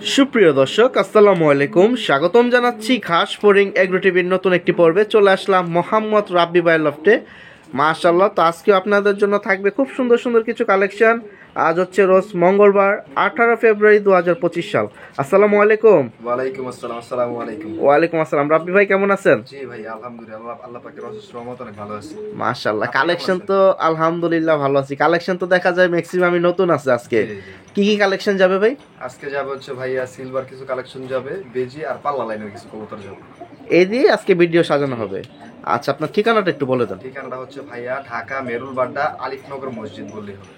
সুপ্রিয় দর্শক আসসালামু আলাইকুম, স্বাগতম জানাচ্ছি খাস ফরিং এগ্রো টিভির নতুন একটি পর্বে। চলে আসলাম মোহাম্মদ রাব্বি ভাই লফটে। মাশাআল্লাহ, তো আজকে আপনাদের জন্য থাকবে খুব সুন্দর সুন্দর কিছু কালেকশন। আজ হচ্ছে রোজ মঙ্গলবার 18 ফেব্রুয়ারি 2025 সাল। আসসালামু আলাইকুম। ওয়ালাইকুম আসসালাম। আসসালামু আলাইকুম। ওয়ালাইকুম আসসালাম। রাব্বি ভাই কেমন আছেন? জি ভাই, আলহামদুলিল্লাহ, আল্লাহ পাকের অশেষ রহমতে অনেক ভালো আছি। মাশাআল্লাহ, কালেকশন তো আলহামদুলিল্লাহ ভালো আছি। কালেকশন তো দেখা যায় ম্যাক্সিমামই নতুন আছে। আজকে কি কি কালেকশন যাবে ভাই? আজকে যাবে হচ্ছে ভাইয়া সিলভার কিছু কালেকশন যাবে, বেজি আর পাল্লা লাইনের কিছু কবুতর যাবে। এই দিয়ে আজকে ভিডিও সাজানো হবে। আচ্ছা, আপনার ঠিকানাটা একটু বলে দেন। ঠিকানাটা হচ্ছে ভাইয়া ঢাকা মেরুলবাড্ডা আলিফনগর মসজিদ বললেই হবে।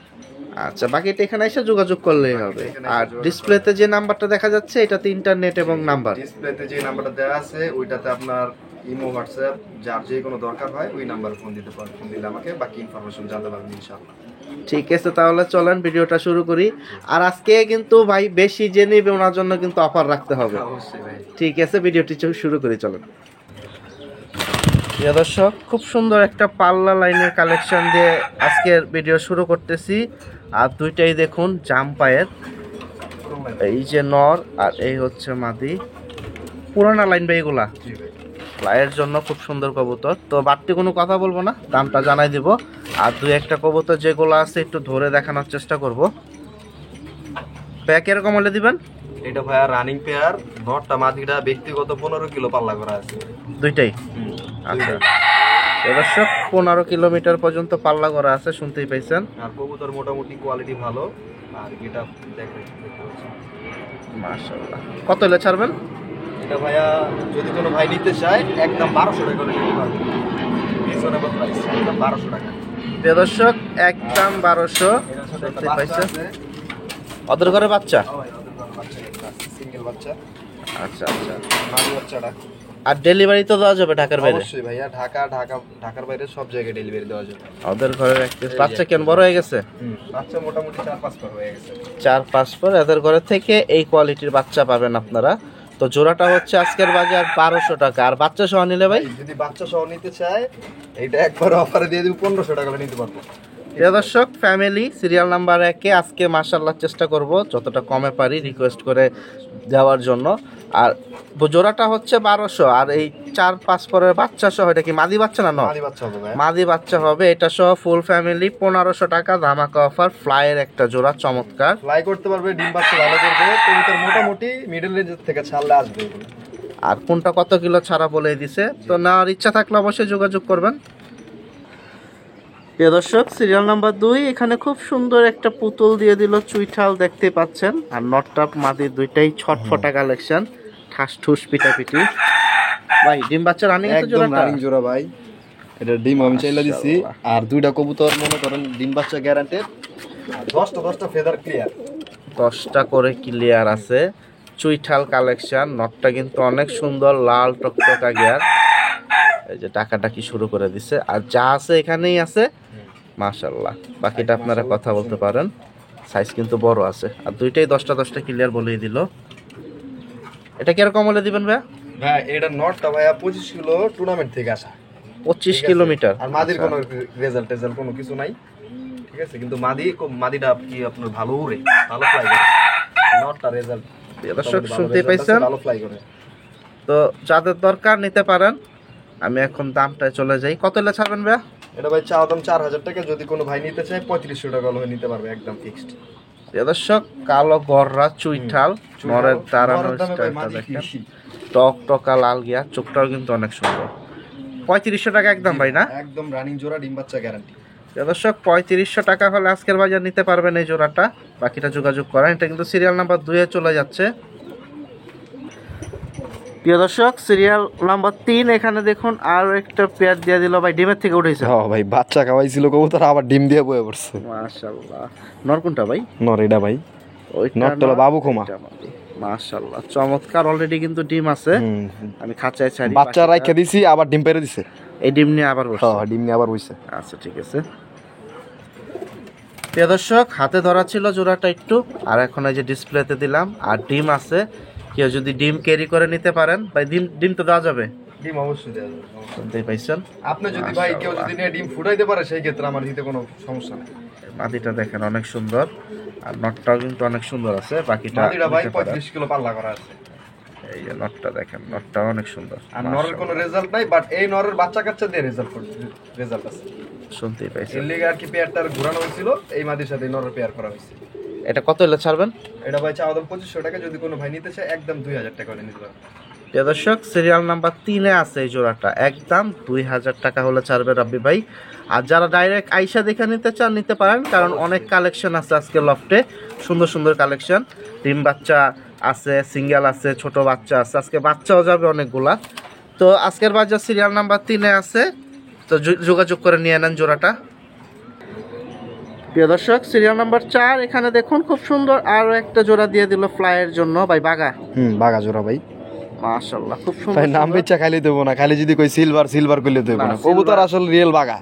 আচ্ছা, বাকিটা এখানে এসে যোগাযোগ করলেই হবে। আর ডিসপ্লেতে যে নাম্বারটা দেখা যাচ্ছে এটাতে ইন্টারনেট এবং নাম্বার। ডিসপ্লেতে যে নাম্বারটা দেওয়া আছে ওইটাতে আপনার ইমো, হোয়াটসঅ্যাপ, যার যে কোনো দরকার হয় ওই নাম্বারে ফোন দিতে পারেন। ফোন দিলে আমাকে বাকি ইনফরমেশন জানতে পারবেন ইনশাআল্লাহ। ঠিক আছে, তাহলে চলেন ভিডিওটা শুরু করি। আর আজকে কিন্তু ভাই বেশি যে নিবে ওনার জন্য কিন্তু অফার রাখতে হবে। অবশ্যই ভাই। ঠিক আছে, ভিডিওটি শুরু করি, চলেন। প্রিয় দর্শক, খুব সুন্দর একটা পাল্লা লাইনের কালেকশন দিয়ে আজকের ভিডিও শুরু করতেছি। আর দুইটাই দেখুন জাম্পায়ের, এই যে নর আর এই হচ্ছে মাদি। পুরানা লাইন ভাই এগুলা জি ভাই। ফ্লাইয়ের জন্য খুব সুন্দর কবুতর। তো বাড়তি কোনো কথা বলবো না, দামটা জানাই দিব। আর দুই একটা কবুতর যেগুলো আছে একটু ধরে দেখানোর চেষ্টা করব। প্যাক এরকম হলে দিবেন? এটা ভাইয়া রানিং পেয়ার, নটটা মাদিটা ব্যক্তিগত 15 কিলো পাল্লা করা আছে দুইটাই? আচ্ছা দর্শক, 15 কিলোমিটার পর্যন্ত পাল্লা করা আছে, শুনতেই পাইছেন। আর কবুতর মোটামুটি কোয়ালিটি ভালো। আর এটা দেখতে মাশাআল্লাহ, কত হলে ছাড়বেন? এটা ভাইয়া যদি কোনো ভাই নিতে চায় একদম 1200 টাকা করে নিতে পারবে। রিজনেবল প্রাইস, একদম 1200 টাকা। প্রিয় দর্শক, একদম 1200। দেখতে পাইছেন ওদের ঘরে বাচ্চা? সিঙ্গেল বাচ্চা। আচ্ছা আচ্ছা, মাদি বাচ্চাটা। আর ডেলিভারি তো দেওয়া যাবে ঢাকার বাইরে? অবশ্যই ভাইয়া, ঢাকার বাইরে সব জায়গায় ডেলিভারি দেওয়া যাবে। ওদের ঘরের বাচ্চা কেন বড় হয়ে গেছে? বাচ্চা মোটামুটি 4-5 পর হয়ে গেছে। 4-5 পর এদের ঘরে থেকে এই কোয়ালিটির বাচ্চা পাবেন আপনারা। তো জোড়াটা হচ্ছে আজকের বাজার 1200 টাকা। আর বাচ্চা সহ নিলে ভাই? যদি বাচ্চা সহ নিতে চায় এইটা একবার অফারে দিয়ে দিব, 1500 টাকা করে নিতে পারবো। প্রিয় দর্শক, ফ্যামিলি সিরিয়াল নাম্বার 1-এ আজকে মাশাআল্লাহ চেষ্টা করব যতটা কমে পারি রিকোয়েস্ট করে দেওয়ার জন্য। আর জোড়াটা হচ্ছে 1200। আর এই 4-5 পরের বাচ্চা সহ, এটা কি মাদি বাচ্চা না? মাদি বাচ্চা হবে ভাই। মাদি বাচ্চা হবে। এটা সহ ফুল ফ্যামিলি 1500 টাকা ধামাকা অফার। ফ্লাইয়ের একটা জোড়া, চমৎকার। ফ্লাই করতে পারবে, ডিম বাচ্চা ভালো করবে। কবুতর মোটামুটি মিডল রেঞ্জ থেকে ছাড়লে আসবে এগুলো। আর কোনটা কত কিলো ছাড়া বলে দিছে। তো নেওয়ার ইচ্ছা থাকলে অবশ্যই যোগাযোগ করবেন। প্রিয় দর্শক, সিরিয়াল নাম্বার 2, এখানে খুব সুন্দর একটা পুতুল দিয়ে দিল চুইঠাল, দেখতে পাচ্ছেন। আর নটটাপ মাদি দুইটাই ছটফটা কালেকশন, ঠাস ঠুস পিটাপিটি। ভাই ডিম বাচ্চা রানিং আছে জোড়াটা? রানিং জোড়া ভাই। এটা ডিম আমি চাইলা দিছি। আর দুইটা কবুতর মনে করেন ডিম বাচ্চা গ্যারান্টেড। 10টা ফেদার ক্লিয়ার, 10টা করে ক্লিয়ার আছে। চুইঠাল কালেকশন। নটটা কিন্তু অনেক সুন্দর, লাল টকটকা গিয়ার। এই যে টাকাটা কি শুরু করে দিছে। আর যা আছে এখানেই আছে, মাশাআল্লাহ। বাকিটা আপনারা কথা বলতে পারেন। সাইজ কিন্তু বড় আছে। আর দুইটাই 10টা ক্লিয়ার বলেই দিল। এটা কিরকম হলে দিবেন ভাই? ভাই এটা নটটা ভাইয়া 25 কিলো টুর্নামেন্ট থেকে আসা। 25 কিলোমিটার। আর মাদির কোনো রেজাল্ট কোনো কিছু নাই, ঠিক আছে। কিন্তু মাদিটা কি আপনার ভালো উড়ে, ভালো ফ্লাই করে। নটটা রেজাল্ট দর্শক শুনতে পাইছেন, ভালো ফ্লাই করে। তো যাদের দরকার নিতে পারেন। আমি এখন দামটায় চলে যাই। কত হলে ছাড়বেন ভাই? এটা ভাই চাওয়া দাম 4000 টাকা। যদি কোনো ভাই নিতে চায় 3500 টাকা হলে নিতে পারবে, একদম ফিক্সড। দর্শক, কালো গররা চুইঠাল, নরের দাঁড়ানো স্টাইলটা দেখেন, টকটকা লাল গিয়া, চোখটাও কিন্তু অনেক সুন্দর। 3500 টাকা একদম ভাই না? একদম রানিং জোড়া, ডিম বাচ্চা গ্যারান্টি। দর্শক, 3500 টাকা হলে আজকের বাজার নিতে পারবেন এই জোড়াটা। বাকিটা যোগাযোগ করেন। এটা কিন্তু সিরিয়াল নাম্বার 2-এ চলে যাচ্ছে। প্রিয় দর্শক, সিরিয়াল নাম্বার 3, এখানে দেখুন আরো একটা পেয়ার দিয়ে দিল ভাই, ডিমের থেকে উঠেছে। হ্যাঁ ভাই, বাচ্চা খাওয়াইছিল কবুতর, আবার ডিম দিয়ে বয়ে পড়ছে। মাশাআল্লাহ। নর কোনটা ভাই? নর এটা ভাই। নরটা হলো বাবু খোমা। মাশাআল্লাহ, চমৎকার। অলরেডি কিন্তু ডিম আছে। আমি খাঁচায় ছাড়ি, বাচ্চা রাইখা দিছি, আবার ডিম পেরে দিছে। এই ডিম নিয়ে আবার বসছে? হ্যাঁ, ডিম নিয়ে আবার বসছে। আচ্ছা ঠিক আছে। প্রিয় দর্শক, হাতে ধরা ছিল জোড়াটা একটু, আর এখন এই যে ডিসপ্লেতে দিলাম। আর ডিম আছে, কেউ যদি ডিম ক্যারি করে নিতে পারেন ভাই। ডিম তো দেওয়া যাবে? ডিম অবশ্যই দেওয়া যাবে, শুনতেই পাইছেন। আপনি যদি ভাই কেউ যদি নিয়ে ডিম ফুটাইতে পারে সেই ক্ষেত্রে আমার দিতে কোনো সমস্যা নেই। মাদিটা দেখেন অনেক সুন্দর, আর নটটাও কিন্তু অনেক সুন্দর আছে। বাকিটা মাদিটা ভাই নিতে পারেন। 35 কিলো পাল্লা করা আছে। এই যে নটটা দেখেন, নটটাও অনেক সুন্দর। আর নরের কোনো রেজাল্ট নাই, বাট এই নরের বাচ্চা কাচ্চা দিয়ে রেজাল্ট আছে। শুনতেই পাইছেন। এর লিগে আর কি পেয়ারটার ঘোরানো হয়েছিল, এই মাদির সাথে এই নরের পেয়ার করা হয়েছে। এটা কত হলে ছাড়বেন? এটা ভাই চাওয়া দাম 2500 টাকা, যদি কোনো ভাই নিতে চায় একদম 2000 টাকা করে নিতে পারবে। প্রিয় দর্শক, সিরিয়াল নাম্বার 3-এ আছে এই জোড়াটা, একদম 2000 টাকা হলে ছাড়বে রাব্বি ভাই। আর যারা ডাইরেক্ট আইসা দেখে নিতে চান নিতে পারেন, কারণ অনেক কালেকশন আছে আজকে লফটে, সুন্দর সুন্দর কালেকশন। ডিম বাচ্চা আছে, সিঙ্গেল আছে, ছোট বাচ্চা আছে, আজকে বাচ্চাও যাবে অনেকগুলা। তো আজকের বাজার সিরিয়াল নাম্বার 3-এ আছে, তো যোগাযোগ করে নিয়ে নেন জোড়াটা। প্রিয় দর্শক, সিরিয়াল নাম্বার 4 এখানে দেখুন খুব সুন্দর আরো একটা জোড়া দিয়ে দিল ফ্লাইয়ের জন্য ভাই, বাগা। বাগা জোড়া ভাই, মাশাআল্লাহ খুব সুন্দর। ভাই নাম বেচা খালি দেবো না, খালি যদি কই সিলভার করলে দেবো না। কবুতর আসল রিয়েল বাগা।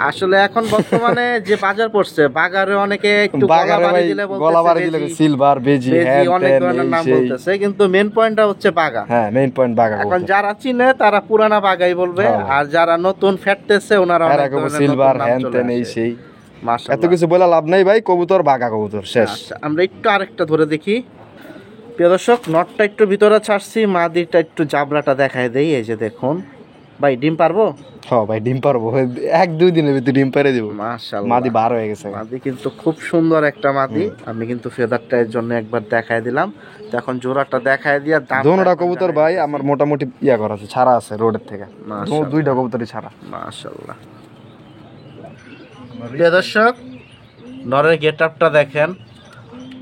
আসলে এখন বর্তমানে যে বাজার পড়ছে, বাগারে অনেকে একটু বাগারে ভাই গলা বাড়ি দিলে সিলভার, বেজি, হ্যাঁ অনেক ধরনের নাম বলতেছে, কিন্তু মেইন পয়েন্টটা হচ্ছে বাগা। হ্যাঁ, মেইন পয়েন্ট বাগা। এখন যারা চিনে তারা পুরানা বাগাই বলবে, আর যারা নতুন ফেটতেছে ওনারা অনেক ধরনের সিলভার, নাম হ্যান চলে তেন এই আসে। সেই। মাশাআল্লাহ, এত কিছু বলে লাভ নাই ভাই, কবুতর বাগা কবুতর শেষ। আচ্ছা, আমরা একটু আরেকটা ধরে দেখি। প্রিয় দর্শক, নটটা একটু ভিতরে ছাড়ছি, মাদিটা একটু জাবরাটা দেখায় দেই। এই যে দেখুন ভাই, ডিম পারবো? হ্যাঁ ভাই, ডিম পারবো, 1-2 দিনের ভিতরে ডিম পেরে দিব। মাশাআল্লাহ, মাদি বার হয়ে গেছে। মাদি কিন্তু খুব সুন্দর একটা মাদি। আমি কিন্তু ফেদারটা এর জন্য একবার দেখায় দিলাম, তো এখন জোড়াটা দেখায় দিয়া দাম। দোনোটা কবুতর ভাই আমার মোটামুটি ইয়া করা আছে, ছাড়া আছে রোডের থেকে। মাশাআল্লাহ, দুইটা কবুতরই ছাড়া। মাশাআল্লাহ। প্রিয় দর্শক, নরের গেট আপটা দেখেন।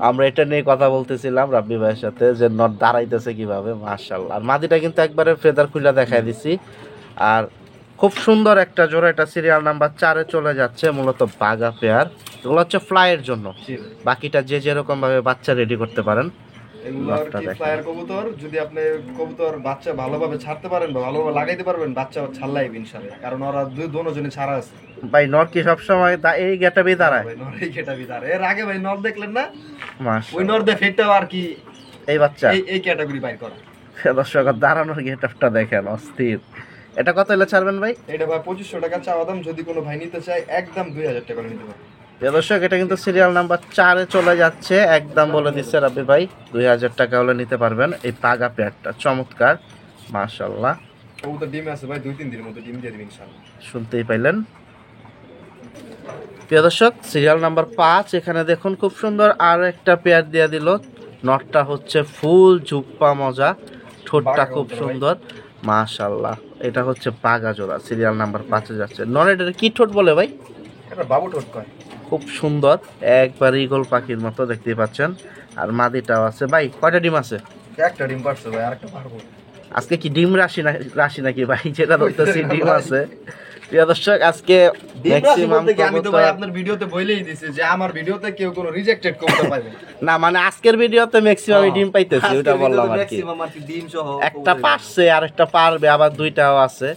আমরা এটা নিয়ে কথা বলতেছিলাম রাব্বি ভাইয়ের সাথে, যে নর দাঁড়াইতেছে কিভাবে। মাশাআল্লাহ, আর মাদিটা কিন্তু একবারে ফেদার খুলে দেখায় দিছি। আর খুব সুন্দর একটা জোড়া, এটা সিরিয়াল নাম্বার 4-এ চলে যাচ্ছে। মূলত বাগা পেয়ার, এগুলো হচ্ছে ফ্লাইয়ের জন্য। বাকিটা যে যেরকম ভাবে বাচ্চা রেডি করতে পারেন। এগুলোর কি ফ্লায়ার কবুতর, যদি আপনি কবুতর বাচ্চা ভালোভাবে ছাড়তে পারেন বা ভালোভাবে লাগাইতে পারবেন, বাচ্চা ছাড়লাই ইনশাআল্লাহ, কারণ ওরা দুজনে ছাড়া আছে। ভাই নর কি সবসময় এই গেটাবেই দাঁড়ায়? ভাই নর এই ক্যাটাগরি দাঁড়ায়। এর আগে ভাই নর দেখলেন না, ওই মাশাআল্লাহ, নর দে ফেটটা আর কি এই বাচ্চা এই ক্যাটাগরি বাইর করা। দর্শক, দাঁড়ানোর গেট আপটা দেখেন, অস্থির। এটা কত হলে ছাড়বেন ভাই? এটা ভাই 2500 টাকা চাওয়া দাম, যদি কোনো ভাই নিতে চায় একদম 2000 টাকা করে নিতে পারবে। দর্শক, এটা কিন্তু সিরিয়াল নাম্বার 4-এ চলে যাচ্ছে, একদম বলে দিচ্ছে রাব্বি ভাই 2000 টাকা হলে নিতে পারবেন এই পাগা পেয়ারটা। চমৎকার, মাশাআল্লাহ। কবুতর ডিম আছে ভাই, 2-3 দিনের মধ্যে ডিম দিয়ে দিবেন ইনশাআল্লাহ। শুনতেই পাইলেন। প্রিয় দর্শক, সিরিয়াল নাম্বার 5 এখানে দেখুন খুব সুন্দর আর একটা পেয়ার দিয়ে দিল। নটটা হচ্ছে ফুল জুপ্পা মজা, ঠোঁটটা খুব সুন্দর, মাশাআল্লাহ। এটা হচ্ছে পাগা জোড়া, সিরিয়াল নাম্বার 5-এ যাচ্ছে। নরের কি ঠোঁট বলে ভাই? এটা বাবু ঠোঁট কয়। খুব সুন্দর, একবার ঈগল পাখির মতো দেখতেই পাচ্ছেন। আর মাদিটাও আছে। ভাই কয়টা ডিম আছে? একটা ডিম পারছে ভাই, আরেকটা পারবো। আজকে কি ডিম রাশি নাকি ভাই? যেটা ধরতেছি ডিম আছে। প্রিয় দর্শক, আজকে ম্যাক্সিমাম আমি তো ভাই আপনার ভিডিওতে বলেই দিছি যে আমার ভিডিওতে কেউ কোনো রিজেক্টেড কবুতর পাবে না, মানে আজকের ভিডিওতে ম্যাক্সিমাম ডিম পাইতেছি, ওটা বললাম আর কি। ম্যাক্সিমাম আর কি ডিম সহ একটা পারছে আর একটা পারবে, আবার দুইটাও আছে।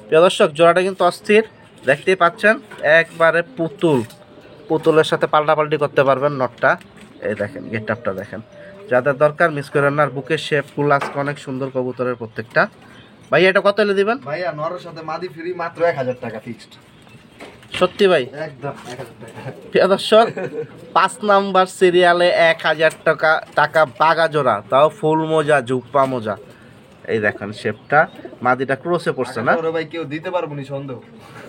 প্রিয় দর্শক, জোড়াটা কিন্তু অস্থির, দেখতেই পাচ্ছেন, একবারে পুতুলের সাথে পাল্টাপাল্টি করতে পারবেন নটটা। এই দেখেন, গেট আপটা দেখেন, যাদের দরকার মিস করেন না। আর বুকের শেপ ফুল আজকে অনেক সুন্দর কবুতরের প্রত্যেকটা। ভাই এটা কত হলে দিবেন? ভাই আর নরের সাথে মাদি ফ্রি, মাত্র 1000 টাকা ফিক্সড। সত্যি ভাই? একদম 1000 টাকা। প্রিয় দর্শক, 5 নাম্বার সিরিয়ালে 1000 টাকা বাগা জোড়া, তাও ফুল মোজা, জুপ্পা মোজা। এই দেখেন শেপটা, মাদিটা ক্রসে পড়ছে না? ওরে ভাই কেউ দিতে পারবো নি সন্দেহ,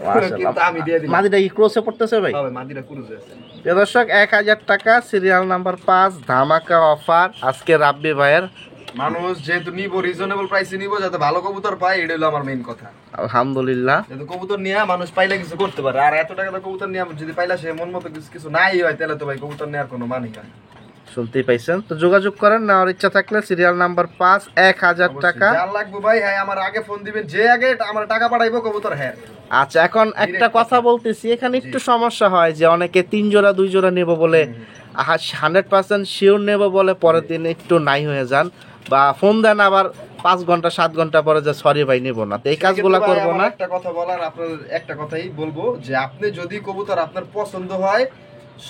মাশাআল্লাহ। কিন্তু আমি দিয়ে দিলাম। মাদিটা কি ক্রসে পড়তেছে ভাই? হবে, মাদিটা ক্রুজে আছে। প্রিয় দর্শক, 1000 টাকা সিরিয়াল নাম্বার 5, ধামাকা অফার আজকে রাব্বি ভাইয়ের। মানুষ যেহেতু নিব, রিজনেবল প্রাইসে নিব, যাতে ভালো কবুতর পায়, এটা হলো আমার মেইন কথা। আলহামদুলিল্লাহ, যেহেতু কবুতর নিয়ে মানুষ পাইলে কিছু করতে পারে, আর এত টাকা কবুতর নিয়ে যদি পাইলা সে মন মতো কিছু নাই হয়, তাহলে তো ভাই কবুতর নেওয়ার কোনো মানেই হয়। শুনতেই পাইছেন। তো যোগাযোগ করেন, নেওয়ার ইচ্ছা থাকলে সিরিয়াল নাম্বার 5, 1000 টাকা। যা লাগবে ভাই, হ্যাঁ আমার আগে ফোন দিবেন, যে আগে আমার টাকা পাঠাইবো কবুতর। হ্যাঁ আচ্ছা, এখন একটা কথা বলতেছি, এখানে একটু সমস্যা হয় যে অনেকে 3 জোড়া 2 জোড়া নেব বলে, 100% শিওর নেব বলে পরের দিন একটু নাই হয়ে যান, বা ফোন দেন আবার 5 ঘন্টা 7 ঘন্টা পরে যে সরি ভাই নেব না। তো এই কাজগুলো করব না। একটা কথা বলার, আপনার একটা কথাই বলবো, যে আপনি যদি কবুতর আপনার পছন্দ হয়,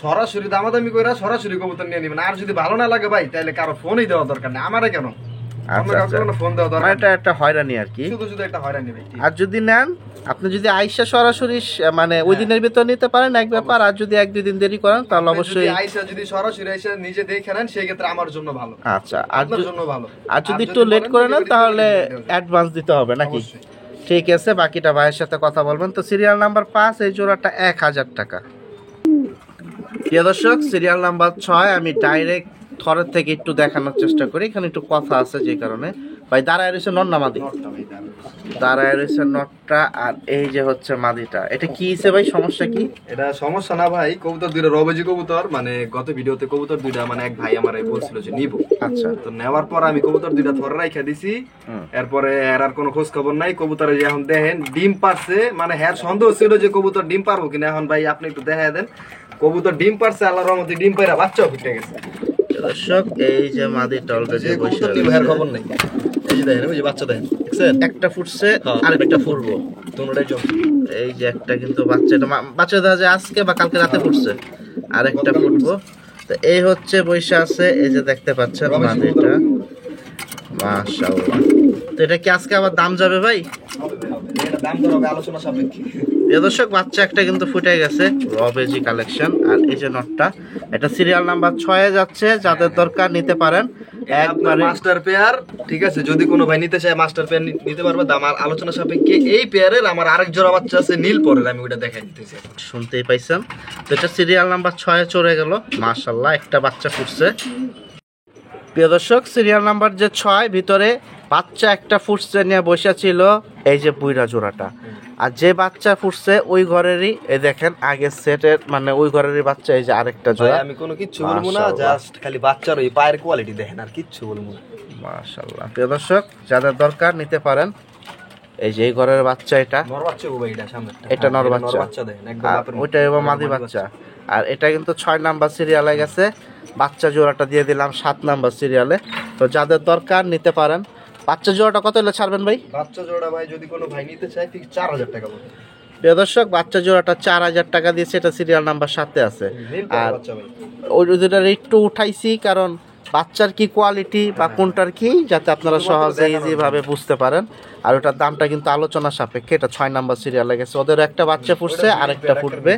সরাসরি দামাদামি করে সরাসরি কবুতর নিয়ে নেবেন। আর যদি ভালো না লাগে ভাই, তাহলে কারো ফোনই দেওয়া দরকার নেই, আমারে কেন। অন্য আচ্ছা কাউকে আচ্ছা, কোনো ফোন দেওয়া মানে দরকার এটা একটা হয়রানি আর কি। শুধু শুধু একটা হয়রানি ভাই। আর যদি নেন, আপনি যদি আইসা সরাসরি মানে ওই দিনের ভিতর নিতে পারেন এক ব্যাপার, আর যদি 1-2 দিন দেরি করেন তাহলে আপনি অবশ্যই। যদি আইসা যদি সরাসরি আইসা নিজে দেখে নেন সেই ক্ষেত্রে আমার জন্য ভালো, আচ্ছা, আর আপনার জন্য ভালো। আর যদি একটু লেট করে নেন তাহলে অ্যাডভান্স দিতে হবে নাকি? অবশ্যই। ঠিক আছে, বাকিটা ভাইয়ের সাথে কথা বলবেন। তো সিরিয়াল নাম্বার 5 এই জোড়াটা 1000 টাকা। প্রিয় দর্শক, সিরিয়াল নাম্বার 6 আমি ডাইরেক্ট থরের থেকে একটু দেখানোর চেষ্টা করি, এখানে একটু কথা আছে যে কারণে। ভাই দাঁড়ায় রয়েছে নর না মাদি? নটটা ভাই, দাঁড়ায় রয়েছে নরটা, আর এই যে হচ্ছে মাদিটা। এটা কি হিসেবে ভাই, সমস্যা কি? এটা সমস্যা না ভাই, কবুতর দুইটা রবেজি কবুতর, মানে গত ভিডিওতে কবুতর দুইটা মানে এক ভাই আমার বলছিল যে নিব। আচ্ছা, তো নেওয়ার পর আমি কবুতর দুইটা ধরে রাইখা দিছি। এরপরে এর আর কোনো খোঁজ খবর নাই। কবুতরে যে এখন দেখেন ডিম পারছে, মানে হ্যাঁ সন্দেহ ছিল যে কবুতর ডিম পারবো কিনা। এখন ভাই আপনি একটু দেখায় দেন, কবুতর ডিম পারছে, আল্লাহর রহমতে ডিম পাইরা বাচ্চাও ফুটে গেছে। দর্শক এই যে মাদিটা অলরেডি যে বসে কবুতর ডিম রয়েছে। হ্যার খবর নাই। এই যে দেখেন, ওই যে বাচ্চা দেখেন, দেখছেন? একটা ফুটছে, হ্যাঁ, আরেকটা ফুটবো। দুটোটাই জম। এই যে একটা কিন্তু বাচ্চা, এটা বাচ্চা দেখা যায় আজকে বা কালকে রাতে ফুটছে, আর একটা ফুটবো। তো এই হচ্ছে বৈশা আছে, এই যে দেখতে পাচ্ছেন মাদিটা, মাশাআল্লাহ। তো এটা কি আজকে আবার দাম যাবে ভাই? এটা দাম দর হবে আলোচনা সাপেক্ষে। প্রিয় দর্শক, বাচ্চা একটা কিন্তু ফুটে গেছে, রবেজি কালেকশন। আর এই যে নটটা, এটা সিরিয়াল নাম্বার 6 এ যাচ্ছে, যাদের দরকার নিতে পারেন একবারে। মাস্টার পেয়ার, ঠিক আছে, যদি কোনো ভাই নিতে চায় মাস্টার পেয়ার নিতে পারবে, দাম আর আলোচনা সাপেক্ষে। এই পেয়ারের আমার আরেক জোড়া বাচ্চা আছে নীল পরের, আমি ওটা দেখাই দিতেছি এখন। শুনতেই পাইছেন। তো এটা সিরিয়াল নাম্বার 6 এ চলে গেল, মাশাআল্লাহ একটা বাচ্চা ফুটছে। প্রিয় দর্শক, সিরিয়াল নাম্বার যে 6 ভিতরে বাচ্চা একটা ফুটছে নিয়ে বসে ছিল এই যে বুইরা জোড়াটা। আর যে বাচ্চা ফুটছে ওই ঘরেরই, এই দেখেন আগের সেটের, মানে ওই ঘরেরই বাচ্চা, এই যে আরেকটা জোড়া। আমি কোনো কিচ্ছু বলবো না, মাশাআল্লাহ। জাস্ট খালি বাচ্চার ওই পায়ের কোয়ালিটি দেখেন, আর কিচ্ছু বলবো না। মাশাআল্লাহ। প্রিয় দর্শক, যাদের দরকার নিতে পারেন। এই যে এই ঘরের বাচ্চা, এটা নর বাচ্চা গো ভাই, এটা সামনে এটা নর বাচ্চা, বাচ্চা দেখেন একদম আর বাপের মতো। ওইটা এবার মাদি বাচ্চা। আর এটা কিন্তু 6 নাম্বার সিরিয়ালে গেছে, বাচ্চা জোড়াটা দিয়ে দিলাম 7 নাম্বার সিরিয়ালে। তো যাদের দরকার নিতে পারেন। বাচ্চা জোড়াটা কত হলে ছাড়বেন ভাই? বাচ্চা জোড়া ভাই যদি কোনো ভাই নিতে চায় ঠিক 4000 টাকা পড়বে। প্রিয় দর্শক, বাচ্চা জোড়াটা 4000 টাকা দিয়েছে, এটা সিরিয়াল নাম্বার 7 এ আছে। নীল পরের আর বাচ্চা ভাই। ওই দুটা একটু উঠাইছি কারণ বাচ্চার কি কোয়ালিটি বা কোনটার কি, যাতে আপনারা সহজে ইজি ভাবে বুঝতে পারেন। আর ওটার দামটা কিন্তু আলোচনা সাপেক্ষে, এটা 6 নাম্বার সিরিয়ালে গেছে। ওদের একটা বাচ্চা ফুটছে, আরেকটা ফুটবে।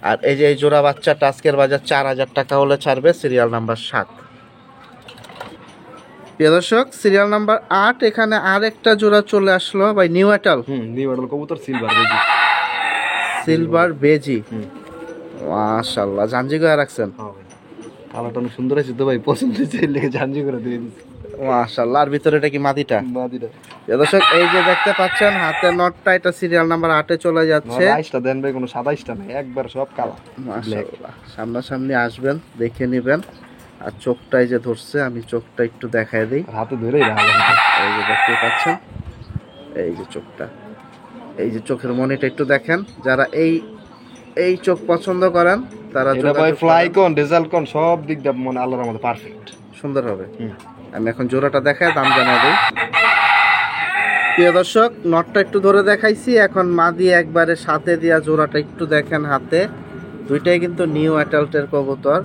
আর এই যে এই জোড়া বাচ্চাটা আজকের বাজার 4000 টাকা হলে ছাড়বে, সিরিয়াল নাম্বার 7। প্রিয় দর্শক, সিরিয়াল নাম্বার 8 এখানে আরেকটা জোড়া চলে আসলো ভাই, নিউ এটাল নিউ মডেল কবুতর সিলভার বেজি। সিলভার বেজি, মাশাআল্লাহ। জাঞ্জি গয়া রাখছেন? হ্যাঁ ভাই, কালারটা অনেক সুন্দর আছে তো ভাই, পছন্দ হয়েছে লেগে জানজি করে দিয়ে দিচ্ছি। মাশাআল্লাহ। আর ভিতরে এটা কি মাদিটা? মাদিটা প্রিয় দর্শক, এই যে দেখতে পাচ্ছেন হাতের নটটা, এটা সিরিয়াল নাম্বার 8 এ চলে যাচ্ছে। 22টা দেন ভাই, কোনো 27টা নাই, একবার সব কালা। মাশাআল্লাহ। সামনাসামনি আসবেন, দেখে নেবেন। আর চোখটা এই যে ধরছে, আমি চোখটা একটু দেখায় দিই। হাতে ধরেই রাখা। এই যে দেখতে পাচ্ছেন, এই যে চোখটা, এই যে চোখের মনিটা একটু দেখেন। যারা এই চোখ পছন্দ করেন তারা এটা ভাই ফ্লাই কোন রেজাল্ট কোন সব দিক দিয়ে মনে আল্লাহর মধ্যে পারফেক্ট সুন্দর হবে। আমি এখন জোড়াটা দেখাই, দাম জানাই দিই। প্রিয় দর্শক, নটটা একটু ধরে দেখাইছি, এখন মাদি একবারে সাথে দিয়া জোড়াটা একটু দেখেন হাতে। দুইটাই কিন্তু নিউ অ্যাডাল্টের কবুতর।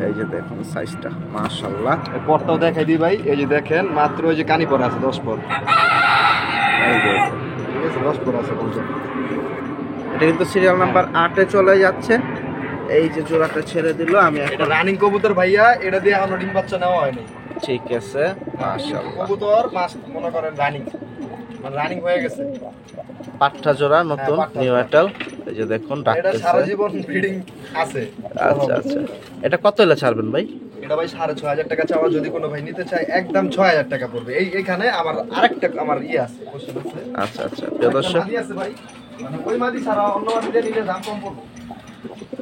এই যে দেখুন সাইজটা, মাশাআল্লাহ। এই পরটাও দেখাই দিই ভাই, এই যে দেখেন মাত্র ওই যে কানি পর আছে 10 পর। এই যে ঠিক আছে, 10 পর আছে কবুতর। এটা কিন্তু সিরিয়াল নাম্বার 8 এ চলে যাচ্ছে। এই যে জোড়াটা ছেড়ে দিল, আমি এটা এখন। রানিং কবুতর ভাইয়া, এটা দিয়ে এখনো ডিম বাচ্চা নেওয়া হয়নি। ঠিক আছে, মাশাআল্লাহ। কবুতর মাস মনে করেন রানিং, মানে রানিং হয়ে গেছে। পাট্টা জোড়া নতুন, পাট্টা নিউ জোড়া। অ্যাডাল্ট। এই যে দেখুন এটা সারা ডাকতেছে। জীবন ব্রিডিং আছে। আচ্ছা আচ্ছা, এটা কত হলে ছাড়বেন ভাই? এটা ভাই 6500 টাকা চাওয়া, যদি কোনো ভাই নিতে চায় একদম 6000 টাকা পড়বে। এইখানে আমার আরেকটা আমার আছে কোশ্চেন আছে। আচ্ছা আচ্ছা, প্রিয় দর্শক, মাদি আছে ভাই, মানে ওই মাদি ছাড়া অন্য মাদি দিয়ে নিলে দাম কম পড়বে।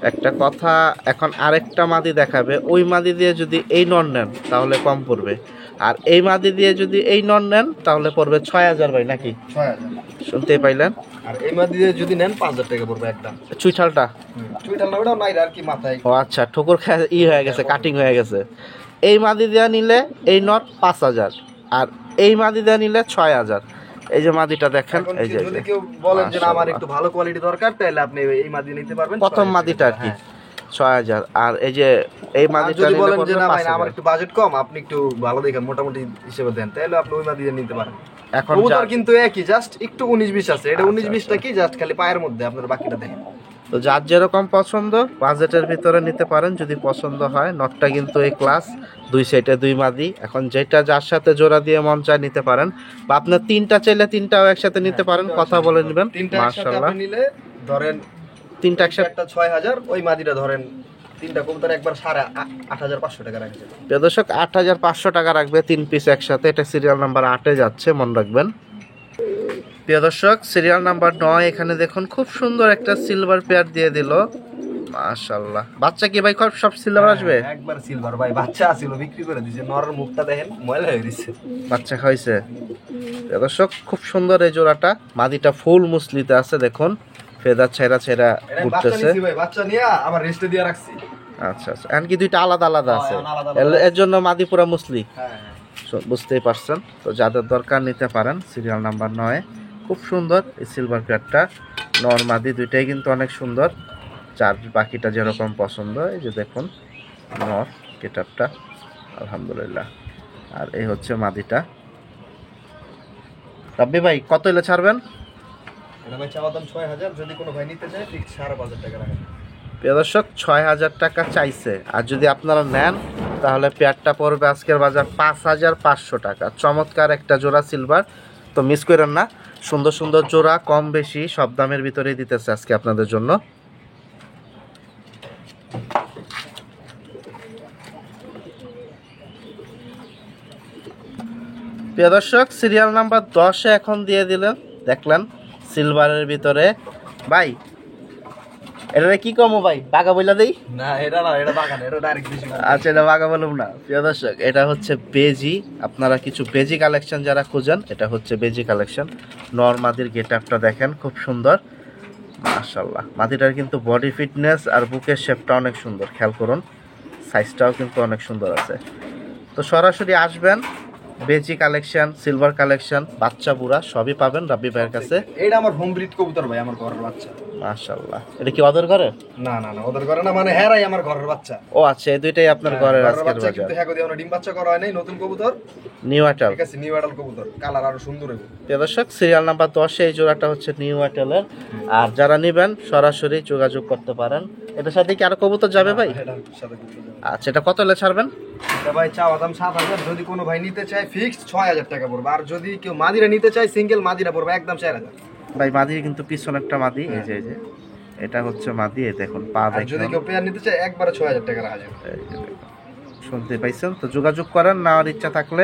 একটা কথা, এখন আরেকটা মাদি দেখাবে। ওই মাদি দিয়ে যদি এই নন নেন তাহলে কম পড়বে, আর এই মাদি দিয়ে যদি এই নন নেন তাহলে পড়বে 6000 ভাই, নাকি? 6000। শুনতেই পাইলেন। আর এই মাদি দিয়ে যদি নেন 5000 টাকা পড়বে একদম। চুইঠালটা, চুইটাল না ওটাও নাই আর কি মাথায়। ও আচ্ছা, ঠোকর হয়ে গেছে, কাটিং হয়ে গেছে। এই মাদি দেওয়া নিলে এই নট 5000, আর এই মাদি দেওয়া নিলে 6000। এই যে মাদিটা দেখেন, এখন এই যে যদি কেউ বলেন যে না আমার মাশাআল্লাহ। একটু ভালো কোয়ালিটি দরকার, তাহলে আপনি এই মাদি নিতে পারবেন। প্রথম মাদিটা আর কি 6000। আর এই যে এই আর মাদিটা যদি নিলে বলেন যে পড়বে না ভাই 5000। আমার একটু বাজেট কম, আপনি একটু ভালো দেখেন মোটামুটি হিসেবে দেন, তাহলে আপনি ওই মাদি দিয়ে নিতে পারেন। এখন কবুতর কিন্তু একই, জাস্ট একটু 19-20 আছে, এটা আচ্ছা, 19-20টা কি জাস্ট খালি পায়ের মধ্যে, আপনার বাকিটা দেখেন। তো যার যেরকম পছন্দ বাজেটের ভিতরে নিতে পারেন যদি পছন্দ হয়। নটটা কিন্তু এই ক্লাস, দুই সাইডে দুই মাদি। এখন যেটা যার সাথে জোড়া দিয়ে মন চায় নিতে পারেন, বা আপনার তিনটা চাইলে তিনটাও একসাথে নিতে পারেন, কথা বলে নেবেন। তিনটা একসাথে মাশাআল্লাহ, আপনি নিলে ধরেন তিনটা একসাথে একটা 6000, ওই মাদিটা ধরেন তিনটা কবুতর একবার 8500 টাকা রাখছে। প্রিয় দর্শক 8500 টাকা রাখবে 3 পিস একসাথে। এটা সিরিয়াল নাম্বার 8-এ যাচ্ছে, মনে রাখবেন। প্রিয় দর্শক সিরিয়াল নাম্বার 9 এখানে দেখুন খুব সুন্দর একটা সিলভার পেয়ার দিয়ে দিল। মাশাআল্লাহ, বাচ্চা কি ভাই সব সিলভার আসবে? একবার সিলভার ভাই, বাচ্চা আছিল বিক্রি করে দিয়েছে, নরের মুখটা দেখেন ময়লা হয়ে গেছে, বাচ্চা খাইছে। প্রিয় দর্শক খুব সুন্দর এই জোড়াটা, মাদিটা ফুল মুসলিতে আছে, দেখুন ফেদার ছেঁড়া ছেঁড়া বাচ্চা ঘুরতেছে। নিছি ভাই, বাচ্চা নিয়ে আবার রেস্টে দিয়ে রাখছি। আচ্ছা আচ্ছা, এমনকি দুইটা আলাদা আলাদা আছে, এখন আলাদা আলাদা এর জন্য মাদি পুরা মুসলি। হ্যাঁ বুঝতেই পারছেন। তো যাদের দরকার নিতে পারেন সিরিয়াল নাম্বার 9। খুব সুন্দর এই সিলভার পেয়ারটা, নর মাদি দুইটাই কিন্তু অনেক সুন্দর। চার বাকিটা যেরকম পছন্দ, এই যে দেখুন নর গেটআপটা, আলহামদুলিল্লাহ। আর এই হচ্ছে মাদিটা। রাব্বি ভাই কত এলে ছাড়বেন? এটা ভাই চাওয়া দাম 6000, যদি কোনো ভাই নিতে চায় ঠিক 5500 টাকা রাখেন। প্রিয় দর্শক 6000 টাকা চাইছে, আর যদি আপনারা নেন তাহলে পেয়ারটা পড়বে আজকের বাজার 5500 টাকা। চমৎকার একটা জোড়া সিলভার, তো মিস করেন না। সুন্দর সুন্দর জোড়া কম বেশি সব দামের ভিতরেই দিতেছে আজকে আপনাদের জন্য। প্রিয় দর্শক সিরিয়াল নাম্বার 10-এ এখন দিয়ে দিলেন, দেখলেন সিলভারের ভিতরে। ভাই এটা কি কমো ভাই, বাঘা বইলা দেই? না এটা না, এটা বাগান, এটা ডাইরেক্ট বেশি। আচ্ছা এটা বাঘা বলুম না। প্রিয় দর্শক এটা হচ্ছে বেজি, আপনারা কিছু বেজি কালেকশন যারা খুঁজেন, এটা হচ্ছে বেজি কালেকশন। নর মাদির গেটআপটা দেখেন খুব সুন্দর, মাশাআল্লাহ। মাদিটার কিন্তু বডি ফিটনেস আর বুকের শেপটা অনেক সুন্দর, খেয়াল করুন, সাইজটাও কিন্তু অনেক সুন্দর আছে। তো সরাসরি আসবেন, বেজি কালেকশন, সিলভার কালেকশন, বাচ্চা বুড়া সবই পাবেন রাব্বি ভাইয়ের কাছে। এটা আমার হোম ব্রিড কবুতর ভাই, আমার ঘরের বাচ্চা। মাশাআল্লাহ, এটা কি ওদের ঘরে? না না না, ওদের ঘরে না, মানে হেরাই আমার ঘরের বাচ্চা। ও আচ্ছা, এই দুইটাই আপনার ঘরের আজকের বাচ্চা, বাজার। কিন্তু হ্যাঁ কদি ডিম বাচ্চা করা হয় নাই, নতুন কবুতর, নিউ আটাল। ঠিক আছে, নিউ অ্যাডাল্ট কবুতর, কালার আরো সুন্দর হবে। প্রিয় দর্শক সিরিয়াল নাম্বার 10-এ এই জোড়াটা হচ্ছে নিউ আটালের। আর যারা নেবেন সরাসরি যোগাযোগ করতে পারেন। এটার সাথে কি আরো কবুতর যাবে ভাই? এটার সাথে কবুতর যাবে। আচ্ছা এটা কত হলে ছাড়বেন? এটা ভাই চাওয়া দাম 7000, যদি কোনো ভাই নিতে চায় ফিক্সড 6000 টাকা পড়বে, আর যদি কেউ মাদিরা নিতে চায় সিঙ্গেল মাদিরা পড়বে একদম 4000। ভাই মাদি কিন্তু পিছন একটা মাদি, এই যে এটা হচ্ছে মাদি, এই দেখুন পা আর যদি দেখুন। কেউ পেয়ার নিতে চায় একবারে 6000 টাকা রাখা যাবে। এই যে দেখুন, শুনতে পাইছেন? তো যোগাযোগ করেন, নেওয়ার ইচ্ছা থাকলে।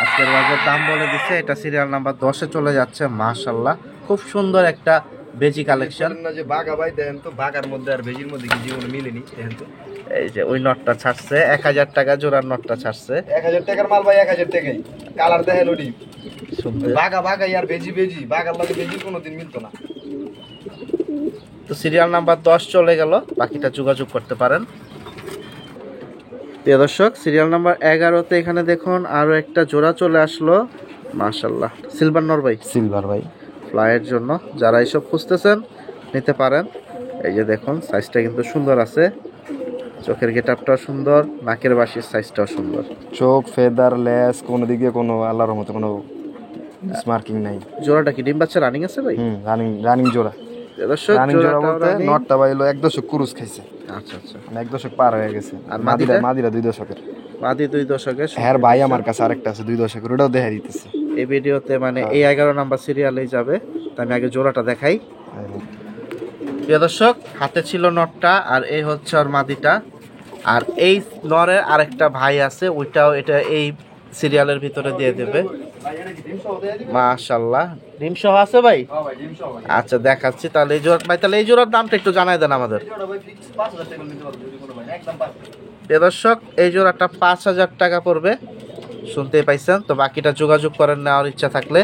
আজকের বাজার দাম বলে দিচ্ছে, এটা সিরিয়াল নাম্বার 10-এ চলে যাচ্ছে। মাশাআল্লাহ, খুব সুন্দর একটা বেজি কালেকশন। না যে বাঘা ভাই দেখেন তো, বাঘার মধ্যে আর বেজির মধ্যে কি জীবনে মিলেনি দেখেন তো। এই যে ওই নটটা ছাড়ছে 1000 টাকা জোড়ার নটটা ছাড়ছে। 1000 টাকার মাল ভাই, 1000 টাকাই। কালার দেখেন ওডি, শুনতে বাঘা বাঘা আর বেজি বেজি, বাঘার লাগে বেজি কোনোদিন মিলতো না। তো সিরিয়াল নাম্বার 10 চলে গেল, বাকিটা যোগাযোগ করতে পারেন। প্রিয় দর্শক সিরিয়াল নাম্বার 11-তে এখানে দেখুন আরো একটা জোড়া চলে আসলো। মাশাআল্লাহ, সিলভার নর ভাই, সিলভার ভাই, ফ্লাইয়ের জন্য যারা এইসব খুঁজতেছেন নিতে পারেন। এই যে দেখুন সাইজটা কিন্তু সুন্দর আছে, চোখের গেটআপটাও সুন্দর, নাকের বাঁশির সাইজটাও সুন্দর। চোখ, ফেদার, লেস, কোনো দিকে কোনো আল্লাহর মতো কোনো মার্কিং নাই। জোড়াটা কি ডিম বাচ্চা রানিং আছে ভাই? রানিং জোড়া। প্রিয় দর্শক রানিং জোড়া জোড়াটাও বলতে running। নটটা ভাই হলো 1 দশক ক্রুজ খাইছে, আচ্ছা আচ্ছা। মানে 1 দশক পার হয়ে গেছে। আর আর মাদিটা? মাদিরা 2 দশকের। মাদি 2 দশকের। হ্যাঁ ভাই আমার কাছে আরেকটা আছে 2 দশকের, ওটাও দেখা দিতেছে। এই ভিডিওতে মানে এই 11 নাম্বার সিরিয়ালেই যাবে। তো আমি আগে জোড়াটা দেখাই। প্রিয় দর্শক হাতে ছিল নটটা, আর এই হচ্ছে ওর মাদিটা। আর এই নরের আরেকটা ভাই আছে, ওইটাও এটা এই সিরিয়ালের ভিতরে দিয়ে দেবে। মাশাআল্লাহ, ডিম সহ আছে ভাই? আচ্ছা দেখাচ্ছি তাহলে এই জোড়া ভাই, তাহলে এই জোড়ার দামটা একটু জানাই দেন আমাদের। প্রিয় দর্শক এই জোড়াটা 5000 টাকা পড়বে, শুনতেই পাইছেন। তো বাকিটা যোগাযোগ করেন নেওয়ার ইচ্ছা থাকলে।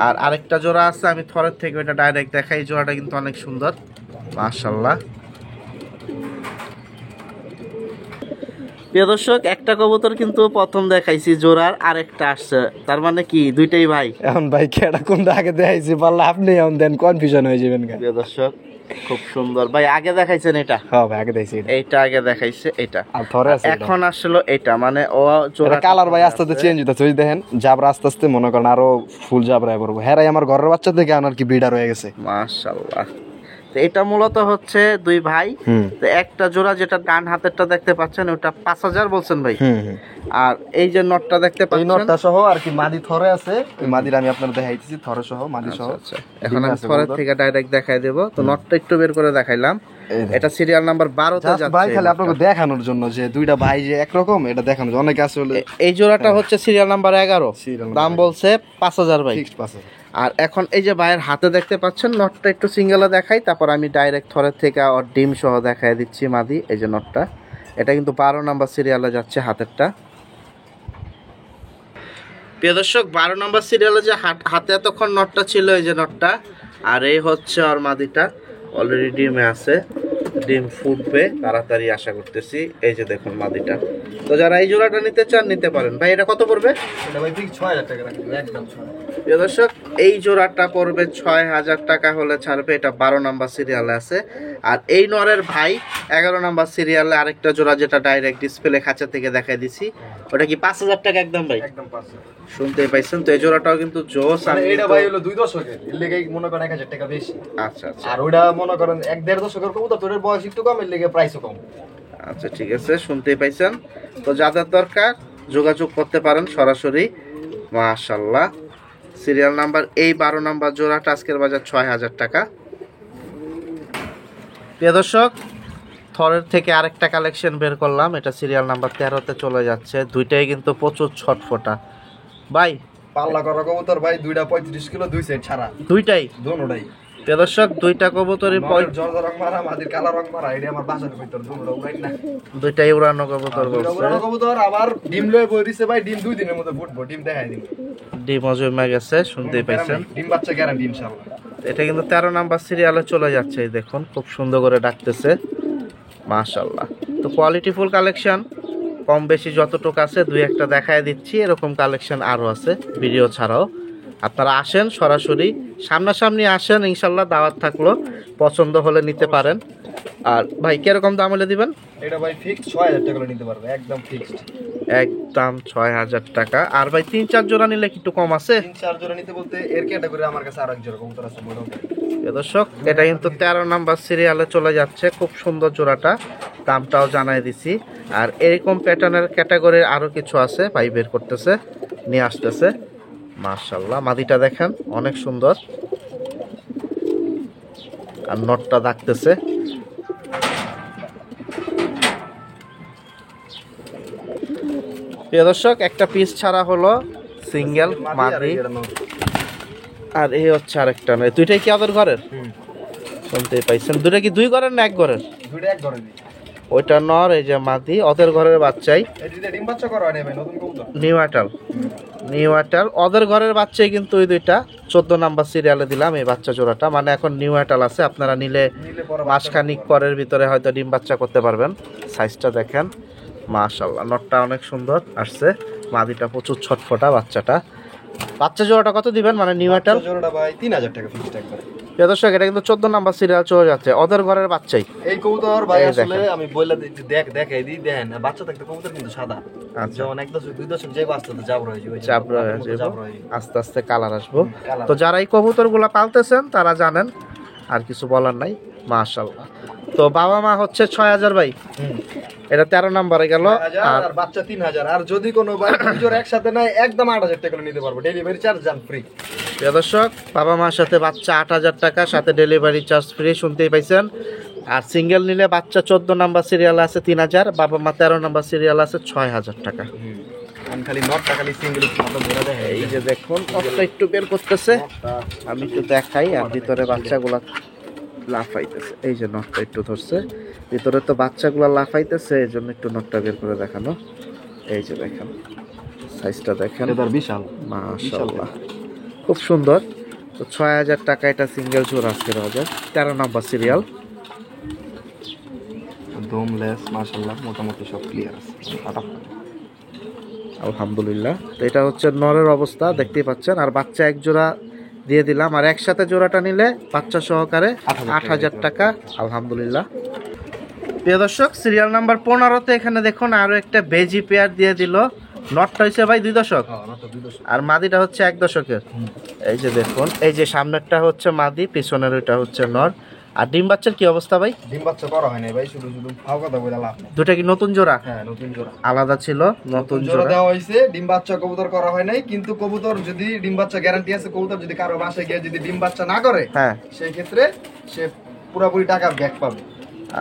আর আরেকটা জোড়া আছে, আমি থরের থেকে ওইটা ডাইরেক্ট দেখাই। এই জোড়াটা কিন্তু অনেক সুন্দর, মাশাআল্লাহ। প্রিয় দর্শক একটা কবুতর কিন্তু প্রথম দেখাইছি জোড়ার, আরেকটা আসছে, তার মানে কি দুইটাই ভাই? এখন ভাই কেডা কোনটা আগে দেখাইছি পারলে আপনি এখন দেন, কনফিউশন হয়ে যাবেন। প্রিয় দর্শক খুব সুন্দর ভাই। আগে দেখাইছেন এটা? হ্যাঁ ভাই আগে দেখছি এটা। এইটা আগে দেখাইছে এটা, আর থরে আছে এটা। এখন আসলো এটা, মানে ও এটা জোড়া কালার ভাই আস্তে আস্তে চেঞ্জ হইতাছে। ওই দেখেন জাবরা আস্তে আস্তে মনে করেন আরো ফুল জাবরা পড়বো। হ্যাঁ আমার ঘরের বাচ্চা থেকে আনার কি ব্রিডার হয়ে গেছে। মাশাআল্লাহ। তো এটা মূলত হচ্ছে দুই ভাই। তো একটা জোড়া যেটা ডান হাতেরটা দেখতে পাচ্ছেন ওটা 5000 বলছেন ভাই। আর এই যে নটটা দেখতে এই পাচ্ছেন, নটটা সহ আর কি মাদি থরে আছে। ওই মাদির আমি আপনাদের দেখাইতেছি থরে সহ মাদি সহ। আচ্ছা, এখন আমি থরের থেকে ডাইরেক্ট দেখাই দেব। তো নটটা একটু বের করে দেখাইলাম। এটা সিরিয়াল নাম্বার 12 তে যাচ্ছে ভাই খালি আপনাকে দেখানোর জন্য যে দুইটা ভাই যে একরকম এটা দেখানোর জন্য। অনেকে আছে বলে এই জোড়াটা হচ্ছে সিরিয়াল নাম্বার 11, Serial দাম বলছে 5000 ভাই। ফিক্সড পাশে। আর এখন এই যে ভাইয়ের হাতে দেখতে পাচ্ছেন নটটা একটু সিঙ্গেলে দেখাই, তারপর আমি ডাইরেক্ট থরের থেকে ওর ডিম সহ দেখাই দিচ্ছি মাদি। এই যে নটটা, এটা কিন্তু 12 নাম্বার সিরিয়ালে যাচ্ছে হাতেরটা। প্রিয় দর্শক, 12 নাম্বার সিরিয়ালে যে হাতে এতক্ষণ নটটা ছিল, এই যে নটটা, আর এই হচ্ছে ওর মাদিটা অলরেডি ডিমে আছে। ডিম ফুটবে তাড়াতাড়ি আশা করতেছি। এই যে দেখুন মাদিটা। তো যারা এই জোড়াটা নিতে চান নিতে পারেন। ভাই এটা কত পড়বে? এটা ভাই ফিক্স 6000 টাকা রাখবেন একদম 6। প্রিয় দর্শক, এই জোড়াটা পড়বে 6000 টাকা হলে ছাড়বে। এটা 12 নাম্বার সিরিয়ালে আছে। আর এই নরের ভাই 11 নাম্বার সিরিয়ালে আরেকটা জোড়া যেটা ডাইরেক্ট ডিসপ্লে খাঁচা থেকে দেখাই দিছি, ওটা কি 5000 টাকা একদম ভাই? একদম 500। শুনতেই পাইছেন। তো এই জোড়াটাও কিন্তু জোস। মানে এটা ভাই হলো 2 দশকের, এর লেগে মনে করেন 1000 টাকা বেশি। আচ্ছা আচ্ছা আর ওটা মনে করেন 1.5 দশকের কবুতর, তোর বয়স একটু কম, এর লেগে প্রাইসও কম। আচ্ছা, ঠিক আছে, শুনতেই পাইছেন। তো যাদের দরকার যোগাযোগ করতে পারেন সরাসরি। মাশাআল্লাহ। সিরিয়াল নাম্বার এই 12 নাম্বার জোড়াটা আজকের বাজার 6000 টাকা। প্রিয় দর্শক, থরের থেকে আরেকটা কালেকশন বের করলাম। এটা সিরিয়াল নাম্বার 13তে চলে যাচ্ছে। দুইটাই কিন্তু প্রচুর ছটফটা ভাই। পাল্লা করা কবুতর ভাই, দুইটা 35 কিলো, দুই সেট ছাড়া, দুইটাই দোনোটাই। প্রিয় দর্শক, দুইটা কবুতরই জর্জা রং মারা, মাদির কালো রং মারা। এটা আমার বাসার ভিতর দোনোটা উড়াই না। দুইটাই উড়ানো কবুতর বলছে। উড়ানো কবুতর আবার ডিম লয়ে বই দিছে ভাই। ডিম 2 দিনের মধ্যে ফুটবো, ডিম দেখাই দিন। ডিম জমে গেছে, শুনতেই পাইছেন। ডিম বাচ্চা গ্যারান্টি ইনশাআল্লাহ। এটা কিন্তু 13 নাম্বার সিরিয়ালে চলে যাচ্ছে। এই দেখুন খুব সুন্দর করে ডাকতেছে। মাশাআল্লাহ। তো কোয়ালিটিফুল কালেকশন কম বেশি যতটুকু আছে দুই একটা দেখায় দিচ্ছি। এরকম কালেকশন আরও আছে ভিডিও ছাড়াও। আপনারা আসেন সরাসরি, সামনাসামনি আসেন, ইনশাল্লাহ দাওয়াত থাকলো। পছন্দ হলে নিতে পারেন। আর ভাই কিরকম দাম হলে দিবেন? এটা ভাই ফিক্সড 6000 টাকা করে নিতে পারবে, একদম ফিক্সড, একদম 6000 টাকা। আর ভাই 3-4 জোড়া নিলে একটু কম আছে? 3-4 জোড়া নিতে বলতে এর ক্যাটাগরি আমার কাছে আরেক জোড়া কবুতর আছে বড়। দর্শক, এটা কিন্তু 13 নাম্বার সিরিয়ালে চলে যাচ্ছে। খুব সুন্দর জোড়াটা, দামটাও জানাই দিছি। আর এরকম প্যাটার্নের ক্যাটাগরির আরও কিছু আছে, ভাই বের করতেছে, নিয়ে আসতেছে। মাশাআল্লাহ, মাদিটা দেখেন অনেক সুন্দর। আর নটটা ডাকতেছে। প্রিয় দর্শক, একটা পিস ছাড়া হলো সিঙ্গেল মাদি। আর এই হচ্ছে আরেকটা নয়, দুইটাই কি ওদের ঘরের? শুনতেই পাইছেন। দুইটা কি দুই ঘরের না এক ঘরের? দুইটা এক ঘরের। ওইটা নর, এই যে মাদি, ওদের ঘরের বাচ্চাই। এটা ডিম বাচ্চা করা হয় না ভাই, নতুন কবুতর। নিউ আটাল ওদের ঘরের বাচ্চাই কিন্তু ওই দুইটা 14 নাম্বার সিরিয়ালে দিলাম এই বাচ্চা জোড়াটা। মানে এখন নিউ আটাল আছে, আপনারা নিলে মাসখানিক পরের ভিতরে হয়তো ডিম বাচ্চা করতে পারবেন। সাইজটা দেখেন, মাশাআল্লাহ। নটটা অনেক সুন্দর আসছে, মাদিটা প্রচুর ছটফটা। বাচ্চা জোড়াটা কত দিবেন? মানে নিউ আটাল জোড়াটা ভাই 3000 টাকা ফিক্সড একবার। দর্শক, এটা কিন্তু 14 নাম্বার সিরিয়াল চলে যাচ্ছে, ওদের ঘরের বাচ্চাই। এই কবুতর ভাই আসলে আমি বইলা দেখাই দিই, দেখেন বাচ্চা থাকতে কবুতর কিন্তু সাদা। যেমন 1 দশক 2 দশক যে বাচ্চাতে জাবরা হয়ে যাবে, আস্তে আস্তে কালার আসবো। তো যারা এই কবুতরগুলা পালতেছেন তারা জানেন, আর কিছু বলার নাই। মাশাআল্লাহ। তো বাবা মা হচ্ছে 6000 ভাই। এটা 13 নম্বরে গেল। আর বাচ্চা 3000। আর যদি কোনো ভাই দুজোর একসাথে নাই একদম 8000 টাকা নিতে পারবো, ডেলিভারি চার্জ জান ফ্রি। প্রিয় দর্শক, বাবা মার সাথে বাচ্চা 8000 টাকা, সাথে ডেলিভারি চার্জ ফ্রি, শুনতেই পাইছেন। আর সিঙ্গেল নিলে বাচ্চা 14 নাম্বার সিরিয়াল আছে 3000, বাবা মা 13 নাম্বার সিরিয়াল আছে 6000 টাকা। আমি খালি নটটা খালি সিঙ্গেল আপনাদের ধরে দেখাই। এই যে দেখুন নটটা একটু বের করতেছে, আমি একটু দেখাই। আর ভিতরে বাচ্চাগুলা লাফাইতেছে। এই যে নটটা একটু ধরছে, ভিতরে তো বাচ্চাগুলা লাফাইতেছে, এই জন্য একটু নটটা বের করে দেখানো। এই যে দেখেন সাইজটা দেখেন, এটা বিশাল, মাশাআল্লাহ, খুব সুন্দর। তো 6000 টাকা এটা সিঙ্গেল জোড়া আজকের বাজার, 13 নম্বর সিরিয়াল। দমলেস মাশাআল্লাহ, মোটামুটি সব ক্লিয়ার আছে, আলহামদুলিল্লাহ। তো এটা হচ্ছে নরের অবস্থা, দেখতেই পাচ্ছেন। আর বাচ্চা এক জোড়া দিয়ে দিলাম। আর একসাথে জোড়াটা নিলে বাচ্চা সহকারে 8,000 টাকা। আলহামদুলিল্লাহ। প্রিয় দর্শক, সিরিয়াল নাম্বার 15-তে এখানে দেখুন আরো একটা বেজি পেয়ার দিয়ে দিল। নটটা হচ্ছে ভাই 2 দশক, আর মাদিটা হচ্ছে 1 দশকের। এই যে দেখুন, এই যে সামনেরটা হচ্ছে মাদি, পিছনের ওইটা হচ্ছে নর। আর ডিম বাচ্চার কি অবস্থা ভাই? ডিম বাচ্চা করা হয় না ভাই, শুধু শুধু ফাও কথা বলে লাভ নেই। দুটা কি নতুন জোড়া? হ্যাঁ, নতুন জোড়া। আলাদা ছিল, নতুন জোড়া জোড়া দেওয়া হয়েছে। ডিম বাচ্চা কবুতর করা হয় নাই, কিন্তু কবুতর যদি ডিম বাচ্চা গ্যারান্টি আছে, কবুতর যদি কারো বাসায় গিয়ে যদি ডিম বাচ্চা না করে, হ্যাঁ, সেই ক্ষেত্রে সে পুরোপুরি টাকা ব্যাক পাবে।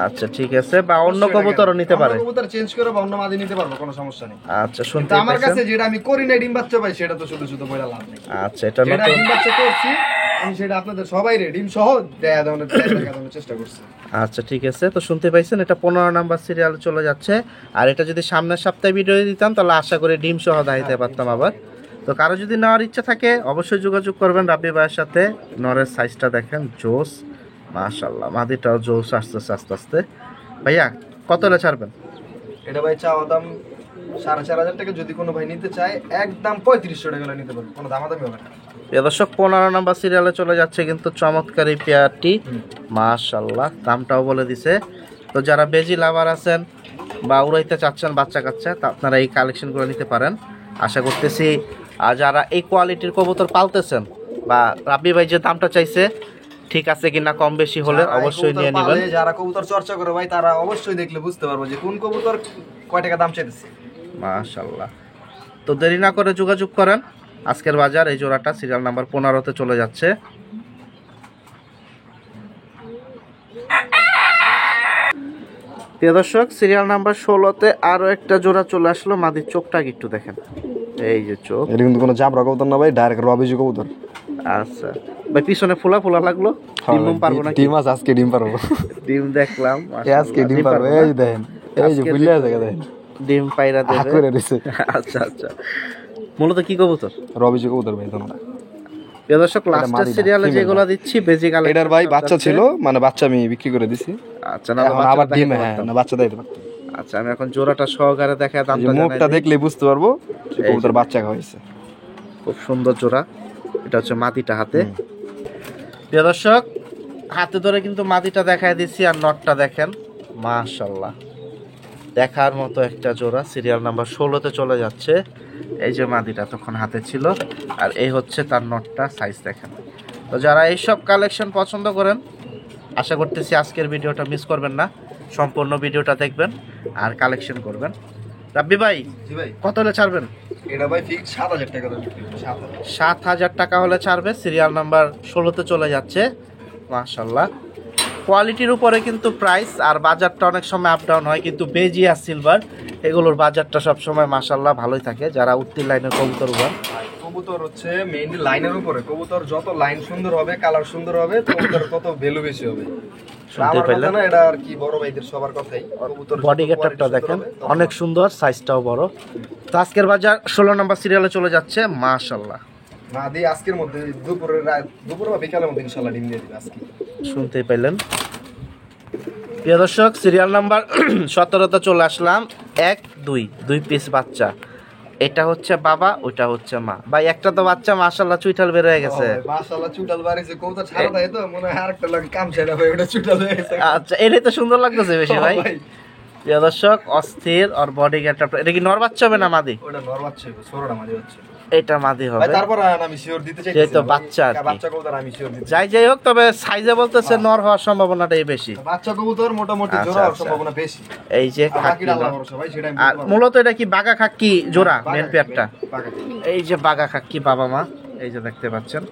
আচ্ছা ঠিক আছে, বা অন্য কবুতরও নিতে পারে, কবুতর চেঞ্জ করে বা অন্য মাদি নিতে পারবে, কোনো সমস্যা নেই। আচ্ছা, শুনতে কিন্তু আমার পাইছেন? কাছে যেটা আমি করি না ডিম বাচ্চা ভাই, সেটা তো শুধু শুধু বলে লাভ নেই। আচ্ছা, এটা যেটা নতুন। ডিম বাচ্চা করছি আমি, সেটা আপনাদের সবাই ডিম সহ দেখানোর চেষ্টা করছি। আচ্ছা ঠিক আছে, তো শুনতে পাইছেন, এটা 15 নাম্বার সিরিয়ালে চলে যাচ্ছে। আর এটা যদি সামনের সপ্তাহে ভিডিও দিতাম তাহলে আশা করি ডিম সহ দেখাইতে পারতাম আবার। তো কারো যদি নেওয়ার ইচ্ছা থাকে অবশ্যই যোগাযোগ করবেন রাব্বি ভাইয়ের সাথে। নরের সাইজটা দেখেন, জোস, মাশাআল্লাহ। মাদিটাও জোস আসতেছে আস্তে আস্তে। ভাইয়া কত হলে ছাড়বেন? এটা ভাই চাওয়া দাম 4,500 টাকা। যদি কোনো ভাই নিতে চায় একদম 3500 টাকা নিতে পারবে, কোনো দামাদামি হবে না। প্রিয় দর্শক, 15 নাম্বার সিরিয়ালে চলে যাচ্ছে কিন্তু চমৎকার এই পেয়ারটি, মাশাআল্লাহ। দামটাও বলে দিছে। তো যারা বেজি লাভার আছেন বা উড়াইতে চাচ্ছেন বাচ্চা কাচ্চা, তা আপনারা এই কালেকশনগুলো নিতে পারেন। আশা করতেছি আর যারা এই কোয়ালিটির কবুতর পালতেছেন, বা রাব্বি ভাই যে দামটা চাইছে ঠিক আছে কিনা, কম বেশি হলে যারা এই অবশ্যই কবুতর নিয়ে নেবেন। পালে, যারা কবুতর চর্চা করে ভাই, তারা অবশ্যই দেখলে বুঝতে পারবো যে কোন কবুতর কয় টাকা দাম চাইতেছে। মাশাআল্লাহ। তো দেরি না করে যোগাযোগ করেন। আজকের বাজার এই জোড়াটা সিরিয়াল নাম্বার 15-তে চলে যাচ্ছে। প্রিয় দর্শক, সিরিয়াল নাম্বার 16-তে আরো একটা জোড়া চলে আসলো। মাদির চোখটা একটু দেখেন, এই যে চোখ। এটা কিন্তু কোনো জাবরা কবুতর না ভাই, ডাইরেক্ট রবিজি কবুতর। আচ্ছা ভাই, পিছনে ফোলা ফোলা লাগলো, ডিম পারবো না? ডিম আছে, আজকে ডিম পারবো। ডিম দেখলাম, আজকে ডিম পারবো। এই দেখেন, এই যে বুঝলে আছে দেখেন, ডিম পাইরা দেবে। করে দিছে। আচ্ছা আচ্ছা, মূলত কি কবুতর? রবিজি কবুতর ভাই তোমরা। প্রিয় দর্শক, লাস্টের সিরিয়ালে যেগুলো দিচ্ছি বেজি কালেকশন। এটার ভাই বাচ্চা ছিল, মানে বাচ্চা আমি বিক্রি করে দিছি। আচ্ছা, না এখন আবার ডিম, হ্যাঁ না বাচ্চা দেয়। আচ্ছা, আমি এখন জোড়াটা সহকারে দেখা দামটা মুখটা দেখলে বুঝতে পারবো কবুতর বাচ্চা হয়েছে। খুব সুন্দর জোড়া। এটা হচ্ছে মাদিটা হাতে। প্রিয় দর্শক, হাতে ধরে কিন্তু মাদিটা দেখায় দিচ্ছি, আর নটটা দেখেন, মাশাআল্লাহ, দেখার মতো একটা জোড়া। সিরিয়াল নাম্বার 16-তে চলে যাচ্ছে। এই যে মাদিটা তখন হাতে ছিল, আর এই হচ্ছে তার নটটা, সাইজ দেখেন। তো যারা এইসব কালেকশন পছন্দ করেন, আশা করতেছি আজকের ভিডিওটা মিস করবেন না, সম্পূর্ণ ভিডিওটা দেখবেন আর কালেকশন করবেন। রাব্বি ভাই, জি ভাই, কত হলে ছাড়বেন? এটা ভাই ফিক্স 7,000 টাকা দাম। 7,000 টাকা হলে ছাড়বে। সিরিয়াল নাম্বার 16-তে চলে যাচ্ছে। মাশাআল্লাহ, কোয়ালিটির উপরে কিন্তু প্রাইস, আর বাজারটা অনেক সময় আপ ডাউন হয়, কিন্তু বেজি আর সিলভার এগুলোর বাজারটা সব সময় মাশাআল্লাহ ভালোই থাকে। যারা উত্তীর লাইনের কবুতর উড়ান, কবুতর হচ্ছে মেইনলি লাইনের উপরে। কবুতর যত লাইন সুন্দর হবে, কালার সুন্দর হবে, কবুতর তত ভ্যালু বেশি হবে। শুনতে পাইলেন? না, এটা আর কি বড় ভাইদের সবার কথাই। কবুতর বডি গেটআপটা দেখেন, অনেক সুন্দর, সাইজটাও বড়। তো আজকের বাজার 16 নম্বর সিরিয়ালে চলে যাচ্ছে। মাশাআল্লাহ, মাদি আজকের মধ্যে দুপুর বা বিকালের মধ্যে ইনশাআল্লাহ ডিম দিয়ে দিবে আজকে। শুনতেই পাইলেন। প্রিয় দর্শক, সিরিয়াল নাম্বার 17-তে চলে আসলাম। 1, 2 পিস বাচ্চা। এটা হচ্ছে বাবা, ওইটা হচ্ছে মা। ভাই একটা তো বাচ্চা মাশাআল্লাহ চুইঠাল বের হয়ে গেছে। মাশাআল্লাহ চুটাল বাড়িছে, কবুতর ছাড়া দেয় তো মনে হয় আরেকটা লাগে কাম ছেড়া ভাই, ওটা চুটাল হয়ে গেছে। আচ্ছা, এটাই তো সুন্দর লাগতেছে বেশি ভাই। প্রিয় দর্শক, অস্থির আর বডি গেটআপটা। এটা কি নর বাচ্চা হবে না মাদি? ওটা নর বাচ্চা হবে, ছোটটা মাদি বাচ্চা। এটা মাদি হবে। ভাই তারপর আমি শিওর দিতে চাইছি, যেহেতু বাচ্চা আর কি। বাচ্চা কবুতর আমি শিওর দিতে। যাই হোক, তবে সাইজে বলতেছে নর হওয়ার সম্ভাবনাটাই বেশি। বাচ্চা কবুতর মোটামুটি আচ্ছা, জোড়া হওয়ার আচ্ছা। সম্ভাবনা বেশি। এই যে আর খাকি বাকিটা আল্লাহর নর। ভরসা ভাই, সেটা আমি আর বলতে পারবো না। মূলত এটা কি বাগা খাক্কি জোড়া, মেন পেয়ারটা। বাঘা। এই যে বাগা খাক্কি বাবা মা, এই যে দেখতে পাচ্ছেন,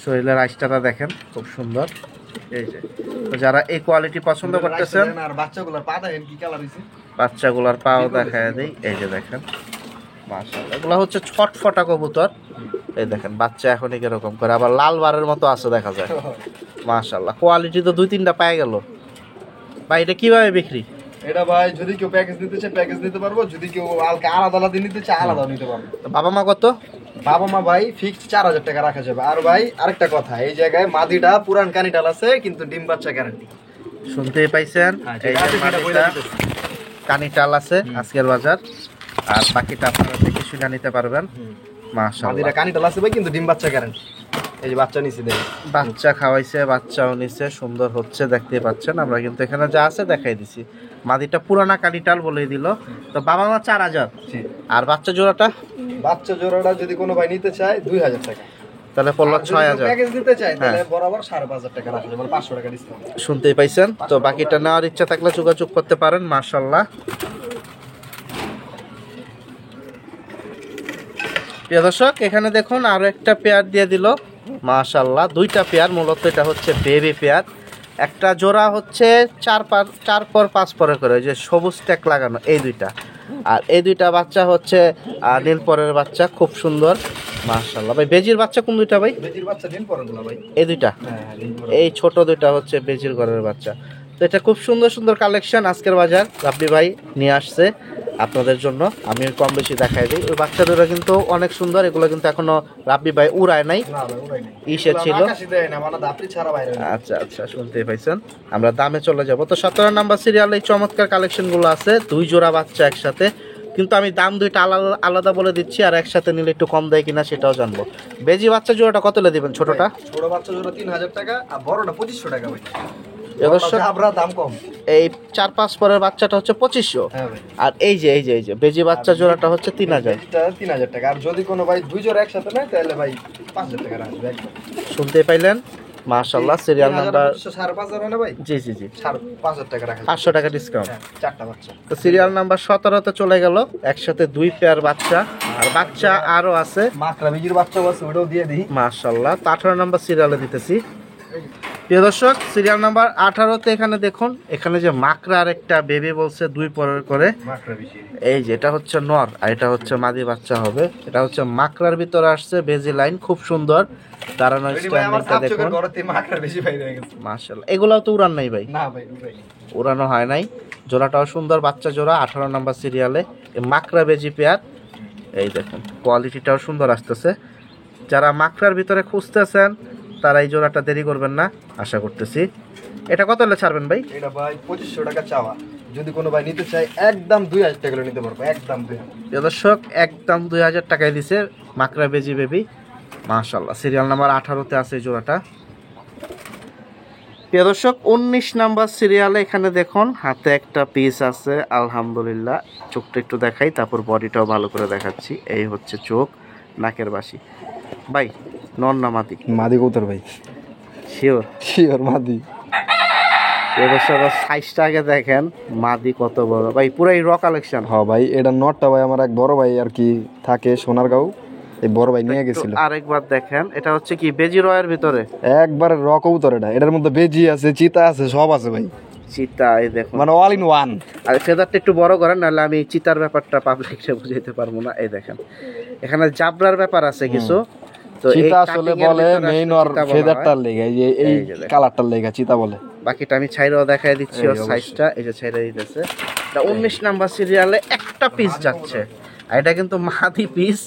শরীরের আইসটাটা দেখেন, খুব সুন্দর। এই যে, তো যারা এই কোয়ালিটি পছন্দ করতেছেন, আর বাচ্চাগুলোর পা দেখেন কি কালার হইছে। বাচ্চাগুলার পাও দেখায় দেই। এই যে দেখেন, মাশাআল্লাহ, এগুলা হচ্ছে ছটফটা কবুতর। এই দেখেন বাচ্চা এখনই কিরকম করে, আবার লাল বারের মতো আছে দেখা যায়। মাশাআল্লাহ, কোয়ালিটি তো 2-3টা পায়ে গেল। ভাই এটা কিভাবে বিক্রি? এটা ভাই যদি কেউ প্যাকেজ নিতে চায় প্যাকেজ নিতে পারবো, যদি কেউ আলাদা আলাদা নিতে চায় আলাদা নিতে পারবো। তো বাবা মা কত? বাবা মা ভাই ফিক্সড 4,000 টাকা রাখা যাবে। আর ভাই আরেকটা কথা, এই জায়গায় মাদিটা পুরান কানিটাল আছে, কিন্তু ডিম বাচ্চা গ্যারান্টি। শুনতেই পাইছেন, এই যে মাদিটা কানিটাল আছে আজকের বাজার, আর বাকিটা আপনারা দেখে শুনে নিতে পারবেন। মাশাআল্লাহ, মাদিটা কানিটাল আছে ভাই, কিন্তু ডিম বাচ্চা গ্যারান্টি। এই যে বাচ্চা নিছি দেখেন, বাচ্চা খাওয়াইছে, বাচ্চাও নিছে, সুন্দর হচ্ছে দেখতে পাচ্ছেন। আমরা কিন্তু এখানে যা আছে দেখাই দিছি। মাদিটা পুরানা কালিটাল বলে দিল। তো বাবা মা 4000, জি। আর বাচ্চা জোড়াটা বাচ্চা জোড়াটা যদি কোনো ভাই নিতে চায় 2000 টাকা, তাহলে পড়লো আর যদি 6000। প্যাকেজ নিতে চায় তাহলে বরাবর 5500 টাকা রাখলে মানে 500 টাকা ডিসকাউন্ট। শুনতেই পাইছেন। তো বাকিটা নেওয়ার ইচ্ছা থাকলে যোগাযোগ করতে পারেন। মাশাআল্লাহ, প্রিয় দর্শক এখানে দেখুন আরো একটা পেয়ার দিয়ে দিল। মাশাআল্লাহ, দুইটা পেয়ার, মূলত এটা হচ্ছে বেবি পেয়ার। একটা জোড়া হচ্ছে 4 পর 5 পরে করে, ওই যে সবুজ ট্যাগ লাগানো, এই দুইটা। আর এই দুইটা বাচ্চা হচ্ছে নীল পরের বাচ্চা, খুব সুন্দর। মাশাআল্লাহ ভাই, বেজির বাচ্চা কোন দুইটা ভাই? বেজির বাচ্চা দিন পরে গুলো ভাই, এই দুইটা, হ্যাঁ দিন পরে। এই ছোট দুইটা হচ্ছে বেজির ঘরের বাচ্চা। তো এটা খুব সুন্দর সুন্দর কালেকশন আজকের বাজার রাব্বি ভাই নিয়ে আসছে আপনাদের জন্য। আমি কম বেশি দেখাই দিই। ওই বাচ্চা দুটো কিন্তু অনেক সুন্দর, এগুলো কিন্তু এখনো রাব্বি ভাই উড়ায় নাই, না ভাই উড়াই নাই, ইসে ছিল। আকাশে দেয় না মানে দাপড়ি ছাড়া বাইরে হয় না। আচ্ছা আচ্ছা, শুনতেই পাইছেন। আমরা দামে চলে যাব। তো 17 নাম্বার সিরিয়ালে এই চমৎকার কালেকশনগুলো আছে, 2 জোড়া বাচ্চা একসাথে। কিন্তু আমি দাম দুইটা আলাদা আলাদা বলে দিচ্ছি, আর একসাথে নিলে একটু কম দেয় কিনা সেটাও জানবো। বেজি বাচ্চা জোড়াটা কত লে দিবেন ছোটটা? ছোট বাচ্চা জোড়া 3000 টাকা আর বড়টা 2500 টাকা ভাই। দর্শক আমরা দাম কম। এই 4-5 পরের বাচ্চাটা হচ্ছে 2500, হ্যাঁ ভাই। আর এই যে বেজি বাচ্চা জোড়াটা হচ্ছে 3000। এটা 3000 টাকা, আর যদি কোনো ভাই 2 জোড়া একসাথে নেয় তাহলে ভাই 5000 টাকা রাখবে একদম। শুনতে পাইলেন। মাশাআল্লাহ, সিরিয়াল নাম্বার 5500 হয় না ভাই? জি জি জি, 5000 টাকা রাখবে। 500 টাকা ডিসকাউন্ট। হ্যাঁ, চারটা বাচ্চা। তো সিরিয়াল নাম্বার 17তে চলে গেল, একসাথে 2 পেয়ার বাচ্চা, আর বাচ্চা আরো আছে। মাকড়া বিজির বাচ্চা আছে, ওটাও দিয়ে দিই। মাশাআল্লাহ। তো 18 নাম্বার সিরিয়ালে দিতেছি। প্রিয় দর্শক, সিরিয়াল নাম্বার 18তে এখানে দেখুন, এখানে যে মাকড়ার একটা বেবি বলছে 2 পরের করে, মাকড়া বিজি। এই যে এটা হচ্ছে নর আর এটা হচ্ছে মাদি বাচ্চা হবে। এটা হচ্ছে মাকড়ার ভিতরে আসছে, বেজি লাইন খুব সুন্দর, দাঁড়ানো স্ট্যান্ডিংটা দেখুন। ঘরেতে মাকড়া বেশি বাইরে হয়ে গেছে। মাশাআল্লাহ, এগুলাও তো উড়ান নাই ভাই? না ভাই উড়াই। উড়ানো হয় নাই। জোড়াটাও সুন্দর, বাচ্চা জোড়া 18 নাম্বার সিরিয়ালে। এই মাকড়া বেজি পেয়ার, এই দেখুন কোয়ালিটিটাও সুন্দর আসতেছে। যারা মাকড়ার ভিতরে খুঁজতেছেন তারা এই জোড়াটা দেরি করবেন না, আশা করতেছি। এটা কত হলে ছাড়বেন ভাই? এটা ভাই 2500 টাকা চাওয়া, যদি কোনো ভাই নিতে চায় একদম 2000 টাকা করে নিতে পারবো, একদম 2000। প্রিয় দর্শক, একদম 2000 টাকায় দিছে মাকড়া বেজি বেবি। মাশাআল্লাহ, সিরিয়াল নাম্বার 18তে আছে এই জোড়াটা। প্রিয় দর্শক, 19 নাম্বার সিরিয়ালে এখানে দেখুন হাতে একটা পিস আছে, আলহামদুলিল্লাহ। চোখটা একটু দেখাই, তারপর বডিটাও ভালো করে দেখাচ্ছি। এই হচ্ছে চোখ, নাকের বাসি। ভাই নর না মাদি? মাদি কৌতর ভাই, শিওর? শিওর মাদি। প্রিয় দর্শক, সাইজটা আগে দেখেন, মাদি কত বড় ভাই, পুরাই র কালেকশন। হ্যাঁ ভাই, এটা নটটা ভাই আমার এক বড় ভাই আর কি থাকে সোনারগাঁও, এই বড় ভাই নিয়ে গেছিল। আরেকবার দেখেন, এটা হচ্ছে কি বেজি রয়ের ভিতরে? একবারে র কবুতর এটা, এটার মধ্যে বেজি আছে, চিতা আছে, সব আছে ভাই, চিতা। এই দেখুন, মানে অল ইন ওয়ান। আর ফেদারটা একটু বড় করেন, নাহলে আমি চিতার ব্যাপারটা পাবলিককে বুঝাইতে পারবো না। এই দেখেন, এখানে জাবরার ব্যাপার আছে কিছু। তো এই চিতা আসলে cutting এর বলে ভিতরে মেইন আসলে ওর চিতা বলা ফেদারটার হয়। লেগে, এই যে এই এই যে দেখেন। কালারটার লেগে চিতা বলে। বাকিটা আমি ছাইরাও দেখাই দিচ্ছি এই ওর অবশ্যই। সাইজটা। এই যে ছাইরা দিতেছে। এটা 19 নাম্বার সিরিয়ালে একটা পিস যাচ্ছে, আর এটা কিন্তু মাদি পিস,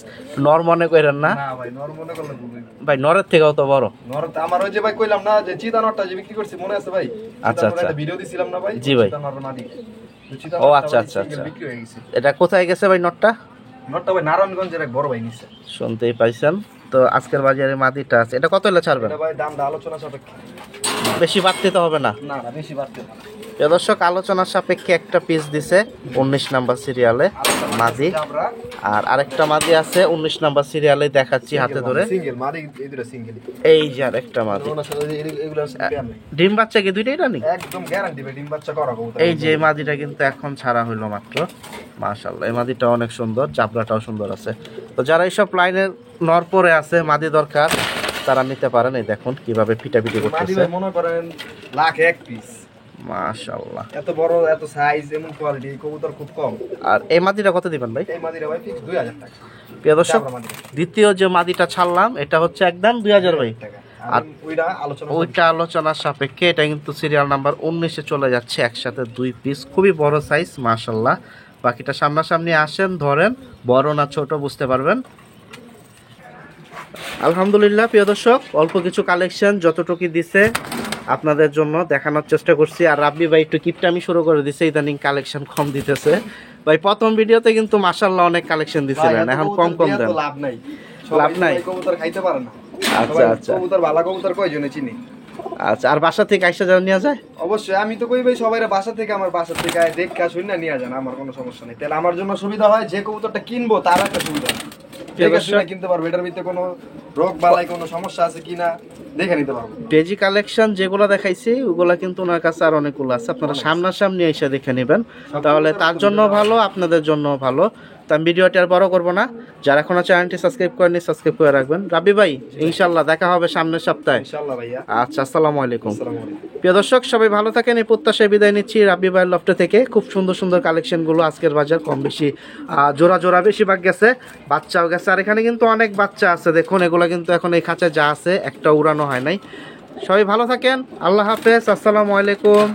নর মনে করেন না না ভাই, নর মনে করলে ভুল হইবে। ভাই, নরের থেকেও তো বড়। নর আমার ওই যে ভাই কইলাম না যে চিতা নরটা যে বিক্রি করছি মনে আছে ভাই? আচ্ছা, আচ্ছা। একটা ভিডিও দিছিলাম না ভাই? জি ভাই। চিতা নর মাদি। তো চিতা ও নরটা আচ্ছা ভাই আচ্ছা single আচ্ছা। বিক্রি হয়ে গেছে। এটা কোথায় গেছে ভাই নরটা? নরটা ভাই নারায়ণগঞ্জের এক বড় ভাই নিছে। শুনতেই পাইছেন। তো আজকের বাজারে মাদিটা আছে, এটা কত হলে ছাড়বেন? এটা ভাই দামটা আলোচনা সাপেক্ষে। বেশি বাড়তে তো হবে না। না না, বেশি বাড়তে না। প্রিয় দর্শক, আলোচনার সাপেক্ষে একটা পিস দিছে 19 নাম্বার সিরিয়ালে মাদি, আমরা আর আরেকটা মাদি আছে 19 নাম্বার সিরিয়ালে, দেখাচ্ছি হাতে ধরে। সিঙ্গেল মাদি, এই দুটো সিঙ্গেল। এই যে আরেকটা মাদি। ওনার সাথে এগুলো পেয়ার নেই। ডিম বাচ্চা কি দুইটাই রানিং? একদম গ্যারান্টি ভাই, ডিম বাচ্চা করা কবুতর। এই যে মাদিটা কিন্তু এখন ছাড়া হইলো মাত্র। মাশাআল্লাহ, এই মাদিটা অনেক সুন্দর, চাপড়াটাও সুন্দর আছে। তো যারা এইসব লাইনের নর পরে আছে, মাদি দরকার, তারা নিতে পারেন। এই দেখুন কিভাবে পিটাপিটি মাদি করতেছে। ভাই মনে করেন লাখ এক পিস। মাশাআল্লাহ। এত বড়, এত সাইজ, এমন কোয়ালিটি কবুতর খুব কম। আর এই মাদিটা কত দিবেন ভাই? এই মাদিরা ভাই ফিক্স 2000 টাকা। প্রিয় দর্শক, চাপড়া মাদি। দ্বিতীয় যে মাদিটা ছাড়লাম এটা হচ্ছে একদম 2000 ভাই। টাকা। আর আর ওইটা আলোচনা ওইটা আলোচনার সাপেক্ষে। এটা কিন্তু সিরিয়াল নাম্বার 19-এ চলে যাচ্ছে একসাথে 2 পিস, খুবই বড় সাইজ মাশাআল্লাহ। বাকিটা সামনাসামনি আসেন, ধরেন, বড় না ছোট বুঝতে পারবেন। আলহামদুলিল্লাহ প্রিয় দর্শক, অল্প কিছু কালেকশন যতটুকু দিছে আপনাদের জন্য দেখানোর চেষ্টা করছি। আর রাব্বি ভাই একটু কিপটামি শুরু করে দিছে, ইদানিং কালেকশন কম দিতেছে ভাই। প্রথম ভিডিওতে কিন্তু মাশাআল্লাহ অনেক কালেকশন দিছিলেন, এখন কম কম দেন। লাভ নাই, লাভ নাই। কবুতর খাইতে পারে না। আচ্ছা সবাই আচ্ছা কবুতর ভালো কবুতর কয়জনে চিনি। আচ্ছা, আর বাসা থেকে আইসা যাওয়া নেওয়া যায়? অবশ্যই আমি তো কই ভাই সবাই বাসা থেকে আমার বাসা থেকে দেখা শুনি না নিয়ে যান, আমার কোনো সমস্যা নেই। তাহলে আমার জন্য সুবিধা হয়, যে কবুতরটা কিনবো তার একটা সুবিধা হয়, দেখে শুনে কিনতে পারবো, এটার ভিতরে কোনো রোগ বালাই কোনো সমস্যা আছে কিনা দেখে নিতে পারবো। পেজি কালেকশন যেগুলো দেখাইছি ওগুলা কিন্তু ওনার কাছে আর অনেকগুলো আছে, আপনারা সামনাসামনি এসে দেখে নেবেন, তাহলে তার জন্য ভালো, আপনাদের জন্য ভালো। তা আমি ভিডিওটি আর বড় করবো না, যারা এখনো চ্যানেলটি সাবস্ক্রাইব করেনি সাবস্ক্রাইব করে রাখবেন। রাব্বি ভাই ইনশাল্লাহ দেখা হবে সামনের সপ্তাহে। ইনশাআল্লাহ ভাইয়া। আচ্ছা, আসসালামু আলাইকুম। আসসালামু আলাইকুম। প্রিয় দর্শক সবাই ভালো থাকেন, এই প্রত্যাশায় বিদায় নিচ্ছি রাব্বি ভাইয়ের লফটে থেকে। খুব সুন্দর সুন্দর কালেকশনগুলো আজকের বাজার কম বেশি জোড়া জোড়া বেশিরভাগ গেছে, বাচ্চাও গেছে, আর এখানে কিন্তু অনেক বাচ্চা আছে দেখুন, এগুলো কিন্তু এখন এই খাঁচায় যা আছে একটা উড়ানো হয় নাই। সবাই ভালো থাকেন, আল্লাহ হাফেজ, আসসালামু আলাইকুম।